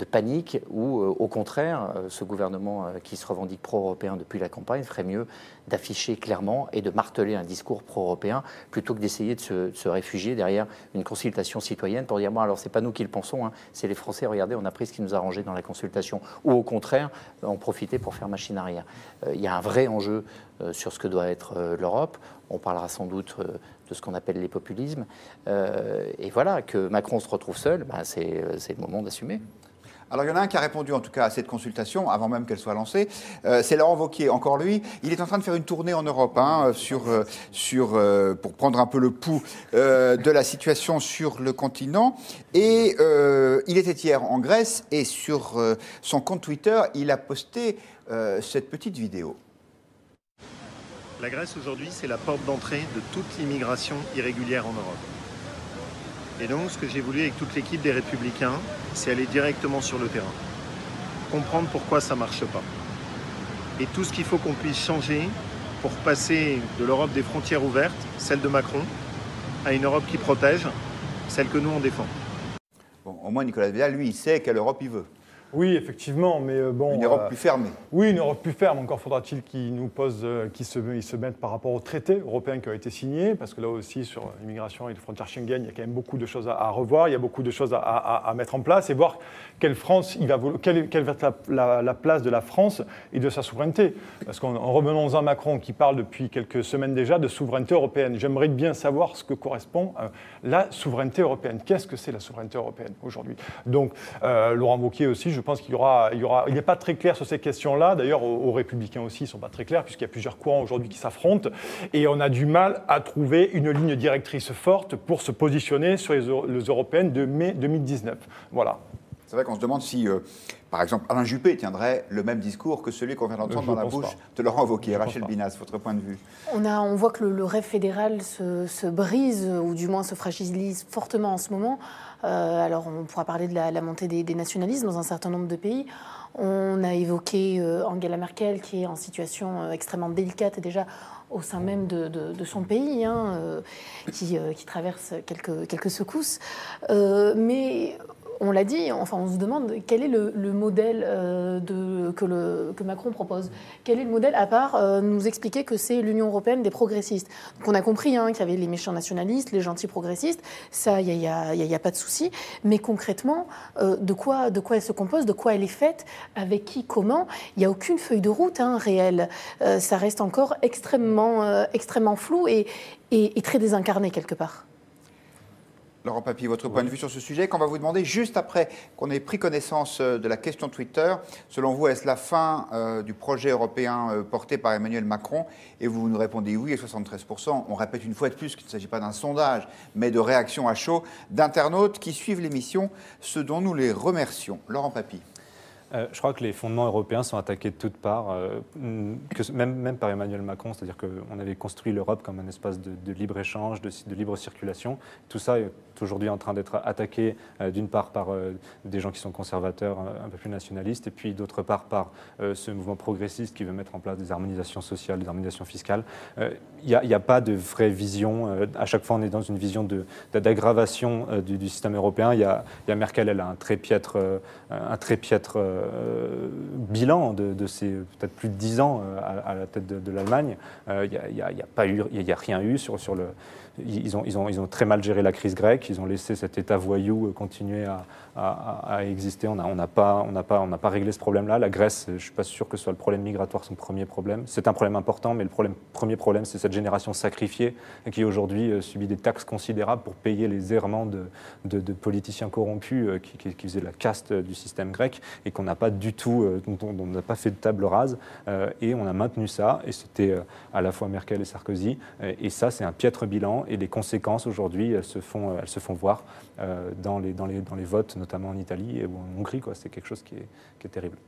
panique où, au contraire, ce gouvernement qui se revendique pro-européen depuis la campagne ferait mieux d'afficher clairement et de marteler un discours pro-européen plutôt que d'essayer de se réfugier derrière une consultation citoyenne pour dire « bon, alors c'est pas nous qui le pensons, hein, c'est les Français, regardez, on a pris ce qui nous a arrangé dans la consultation » ou au contraire, en profiter pour faire machine arrière. Il y a un vrai enjeu sur ce que doit être l'Europe. On parlera sans doute de ce qu'on appelle les populismes. Et voilà, que Macron se retrouve seul, c'est le moment d'assumer. Alors, il y en a un qui a répondu, en tout cas, à cette consultation, avant même qu'elle soit lancée. C'est Laurent Wauquiez, encore lui. Il est en train de faire une tournée en Europe pour prendre un peu le pouls de la situation sur le continent. Et il était hier en Grèce et sur son compte Twitter, il a posté cette petite vidéo. La Grèce, aujourd'hui, c'est la porte d'entrée de toute immigration irrégulière en Europe. Et donc, ce que j'ai voulu avec toute l'équipe des Républicains, c'est aller directement sur le terrain. Comprendre pourquoi ça ne marche pas. Et tout ce qu'il faut qu'on puisse changer pour passer de l'Europe des frontières ouvertes, celle de Macron, à une Europe qui protège, celle que nous, on défend. Bon, au moins, Nicolas Vidal, lui, il sait quelle Europe il veut. Oui, effectivement, mais bon... Une Europe plus fermée. Oui, une Europe plus ferme. Encore faudra-t-il qu'ils nous posent, qu'ils se mettent par rapport aux traités européens qui ont été signés, parce que là aussi, sur l'immigration et les frontières Schengen, il y a quand même beaucoup de choses à revoir, il y a beaucoup de choses à mettre en place, et voir quelle va être la place de la France et de sa souveraineté. Parce qu'en revenons à Macron, qui parle depuis quelques semaines déjà de souveraineté européenne, j'aimerais bien savoir ce que correspond la souveraineté européenne. Qu'est-ce que c'est la souveraineté européenne aujourd'hui? Donc, Laurent Wauquiez aussi, je pense qu'il n'est pas très clair sur ces questions-là. D'ailleurs, aux Républicains aussi, ils ne sont pas très clairs, puisqu'il y a plusieurs courants aujourd'hui qui s'affrontent. Et on a du mal à trouver une ligne directrice forte pour se positionner sur les européennes de mai 2019. Voilà. C'est vrai qu'on se demande si, par exemple, Alain Juppé tiendrait le même discours que celui qu'on vient d'entendre dans la bouche de Laurent Wauquiez. Rachel Binas, votre point de vue? On voit que le rêve fédéral se brise, ou du moins se fragilise fortement en ce moment. Alors, on pourra parler de la montée des nationalismes dans un certain nombre de pays. On a évoqué Angela Merkel, qui est en situation extrêmement délicate et déjà au sein même de son pays, qui traverse quelques secousses. Mais on l'a dit, enfin on se demande quel est le modèle que Macron propose. Quel est le modèle, à part nous expliquer que c'est l'Union européenne des progressistes. Donc on a compris qu'il y avait les méchants nationalistes, les gentils progressistes, ça il n'y a pas de souci. Mais concrètement, de quoi elle se compose, de quoi elle est faite, avec qui, comment, il n'y a aucune feuille de route réelle. Ça reste encore extrêmement flou et très désincarné quelque part. Laurent Papy, votre point de vue sur ce sujet, qu'on va vous demander juste après qu'on ait pris connaissance de la question Twitter. Selon vous, est-ce la fin du projet européen porté par Emmanuel Macron? Et vous nous répondez oui, et 73%. On répète une fois de plus qu'il ne s'agit pas d'un sondage, mais de réactions à chaud d'internautes qui suivent l'émission, ce dont nous les remercions. Laurent Papy. Je crois que les fondements européens sont attaqués de toutes parts, même par Emmanuel Macron, c'est-à-dire qu'on avait construit l'Europe comme un espace de libre-échange, de libre circulation. Tout ça est aujourd'hui en train d'être attaqué d'une part par des gens qui sont conservateurs, un peu plus nationalistes, et puis d'autre part par ce mouvement progressiste qui veut mettre en place des harmonisations sociales, des harmonisations fiscales. Il n'y a pas de vraie vision. À chaque fois, on est dans une vision d'aggravation du système européen. Il y a Merkel, elle a un très piètre bilan de ces peut-être plus de 10 ans à la tête de l'Allemagne. Il n'y a rien eu sur le... Ils ont très mal géré la crise grecque, ils ont laissé cet État voyou continuer à exister. On n'a pas réglé ce problème-là. La Grèce, je ne suis pas sûr que ce soit le problème migratoire son premier problème. C'est un problème important, mais le premier problème, c'est cette génération sacrifiée qui aujourd'hui subit des taxes considérables pour payer les errements de politiciens corrompus qui faisaient la caste du système grec et qu'on n'a pas du tout, dont on n'a pas fait de table rase. Et on a maintenu ça, et c'était à la fois Merkel et Sarkozy. Et ça, c'est un piètre bilan. Et les conséquences aujourd'hui, elles se font voir dans les votes, notamment en Italie ou en Hongrie. C'est quelque chose qui est terrible.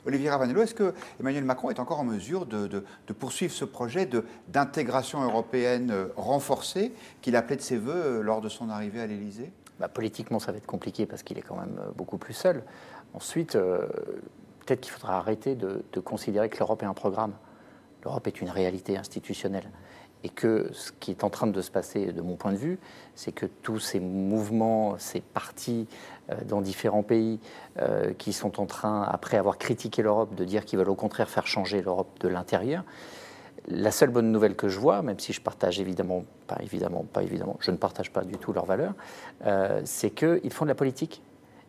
Olivier Ravanello, est-ce que Emmanuel Macron est encore en mesure de poursuivre ce projet d'intégration européenne renforcée qu'il appelait de ses voeux lors de son arrivée à l'Élysée? Politiquement, ça va être compliqué parce qu'il est quand même beaucoup plus seul. Ensuite, peut-être qu'il faudra arrêter de considérer que l'Europe est un programme. L'Europe est une réalité institutionnelle. Et que ce qui est en train de se passer, de mon point de vue, c'est que tous ces mouvements, ces partis dans différents pays qui sont en train, après avoir critiqué l'Europe, de dire qu'ils veulent au contraire faire changer l'Europe de l'intérieur. La seule bonne nouvelle que je vois, même si je partage je ne partage pas du tout leurs valeurs, c'est qu'ils font de la politique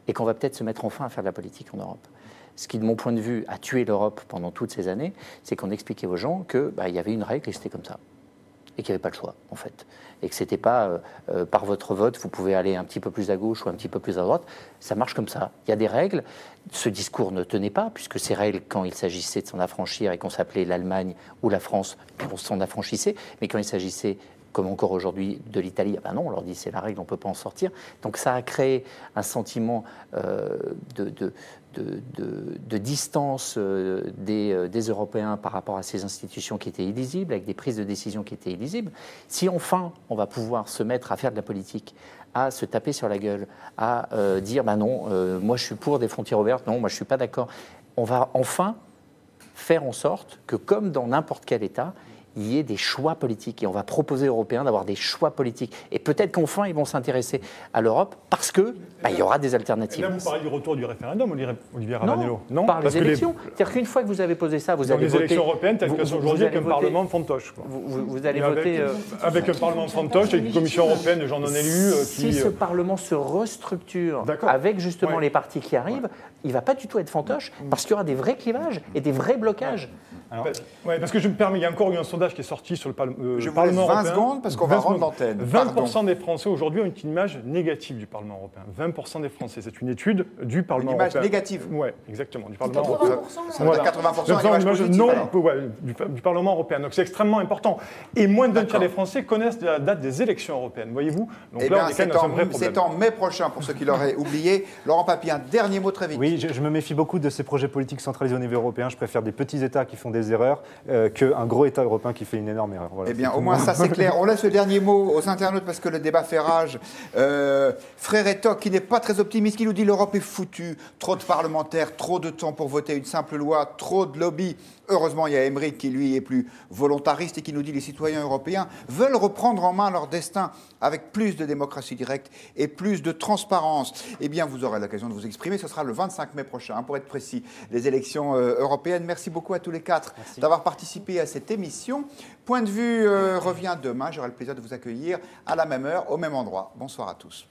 et qu'on va peut-être se mettre enfin à faire de la politique en Europe. ce qui, de mon point de vue, a tué l'Europe pendant toutes ces années, c'est qu'on expliquait aux gens qu'il y avait une règle et c'était comme ça. Et qu'il n'y avait pas le choix, en fait. Et que ce n'était pas par votre vote, vous pouvez aller un petit peu plus à gauche ou un petit peu plus à droite. Ça marche comme ça. Il y a des règles. Ce discours ne tenait pas, puisque ces règles, quand il s'agissait de s'en affranchir et qu'on s'appelait l'Allemagne ou la France, on s'en affranchissait. Mais quand il s'agissait, comme encore aujourd'hui, de l'Italie, ah ben non, on leur dit c'est la règle, on ne peut pas en sortir. Donc ça a créé un sentiment de distance des Européens par rapport à ces institutions qui étaient illisibles, avec des prises de décision qui étaient illisibles. Si enfin on va pouvoir se mettre à faire de la politique, à se taper sur la gueule, à dire bah non, moi je suis pour des frontières ouvertes, non, moi je ne suis pas d'accord, on va enfin faire en sorte que, comme dans n'importe quel État, il y ait des choix politiques. Et on va proposer aux Européens d'avoir des choix politiques. Et peut-être qu'enfin, ils vont s'intéresser à l'Europe parce qu'il y aura des alternatives. Et là, vous parlez du retour du référendum, Olivier Ravanello. Non, par les élections. C'est-à-dire qu'une fois que vous avez posé ça, vous allez voter... Dans les élections européennes, telles qu'elles sont aujourd'hui, avec un parlement fantoche. Vous allez voter... Avec un parlement fantoche, avec une commission européenne de gens non élus Si ce parlement se restructure avec justement les partis qui arrivent, il ne va pas du tout être fantoche parce qu'il y aura des vrais clivages et des vrais blocages. Oui, parce que je me permets, il y a encore eu un sondage qui est sorti sur le Parlement européen. Je vous laisse 20 secondes parce qu'on va rendre l'antenne. 20% des Français aujourd'hui ont une image négative du Parlement européen. 20% des Français. C'est une étude du Parlement européen. Une image négative. Oui, exactement. Du Parlement 80%, européen. Ça veut dire 80% une image positive. Du Parlement européen. Donc c'est extrêmement important. Et moins d'un tiers des Français connaissent la date des élections européennes. Voyez-vous. Donc là, on est quand même dans un vrai problème. C'est en mai prochain, pour ceux qui l'auraient oublié. Laurent Papy, un dernier mot très vite. Oui, je me méfie beaucoup de ces projets politiques centralisés au niveau européen. Je préfère des petits États qui font des erreurs qu'un gros État européen qui fait une énorme erreur. Voilà, eh bien, au moins ça c'est clair. On laisse le dernier mot aux internautes parce que le débat fait rage. Frère Etoc, qui n'est pas très optimiste, qui nous dit l'Europe est foutue. Trop de parlementaires, trop de temps pour voter une simple loi, trop de lobby. Heureusement, il y a Aymeric qui, lui, est plus volontariste et qui nous dit que les citoyens européens veulent reprendre en main leur destin avec plus de démocratie directe et plus de transparence. Eh bien, vous aurez l'occasion de vous exprimer. Ce sera le 25 mai prochain, pour être précis, les élections européennes. Merci beaucoup à tous les quatre d'avoir participé à cette émission. Point de vue revient demain. J'aurai le plaisir de vous accueillir à la même heure, au même endroit. Bonsoir à tous.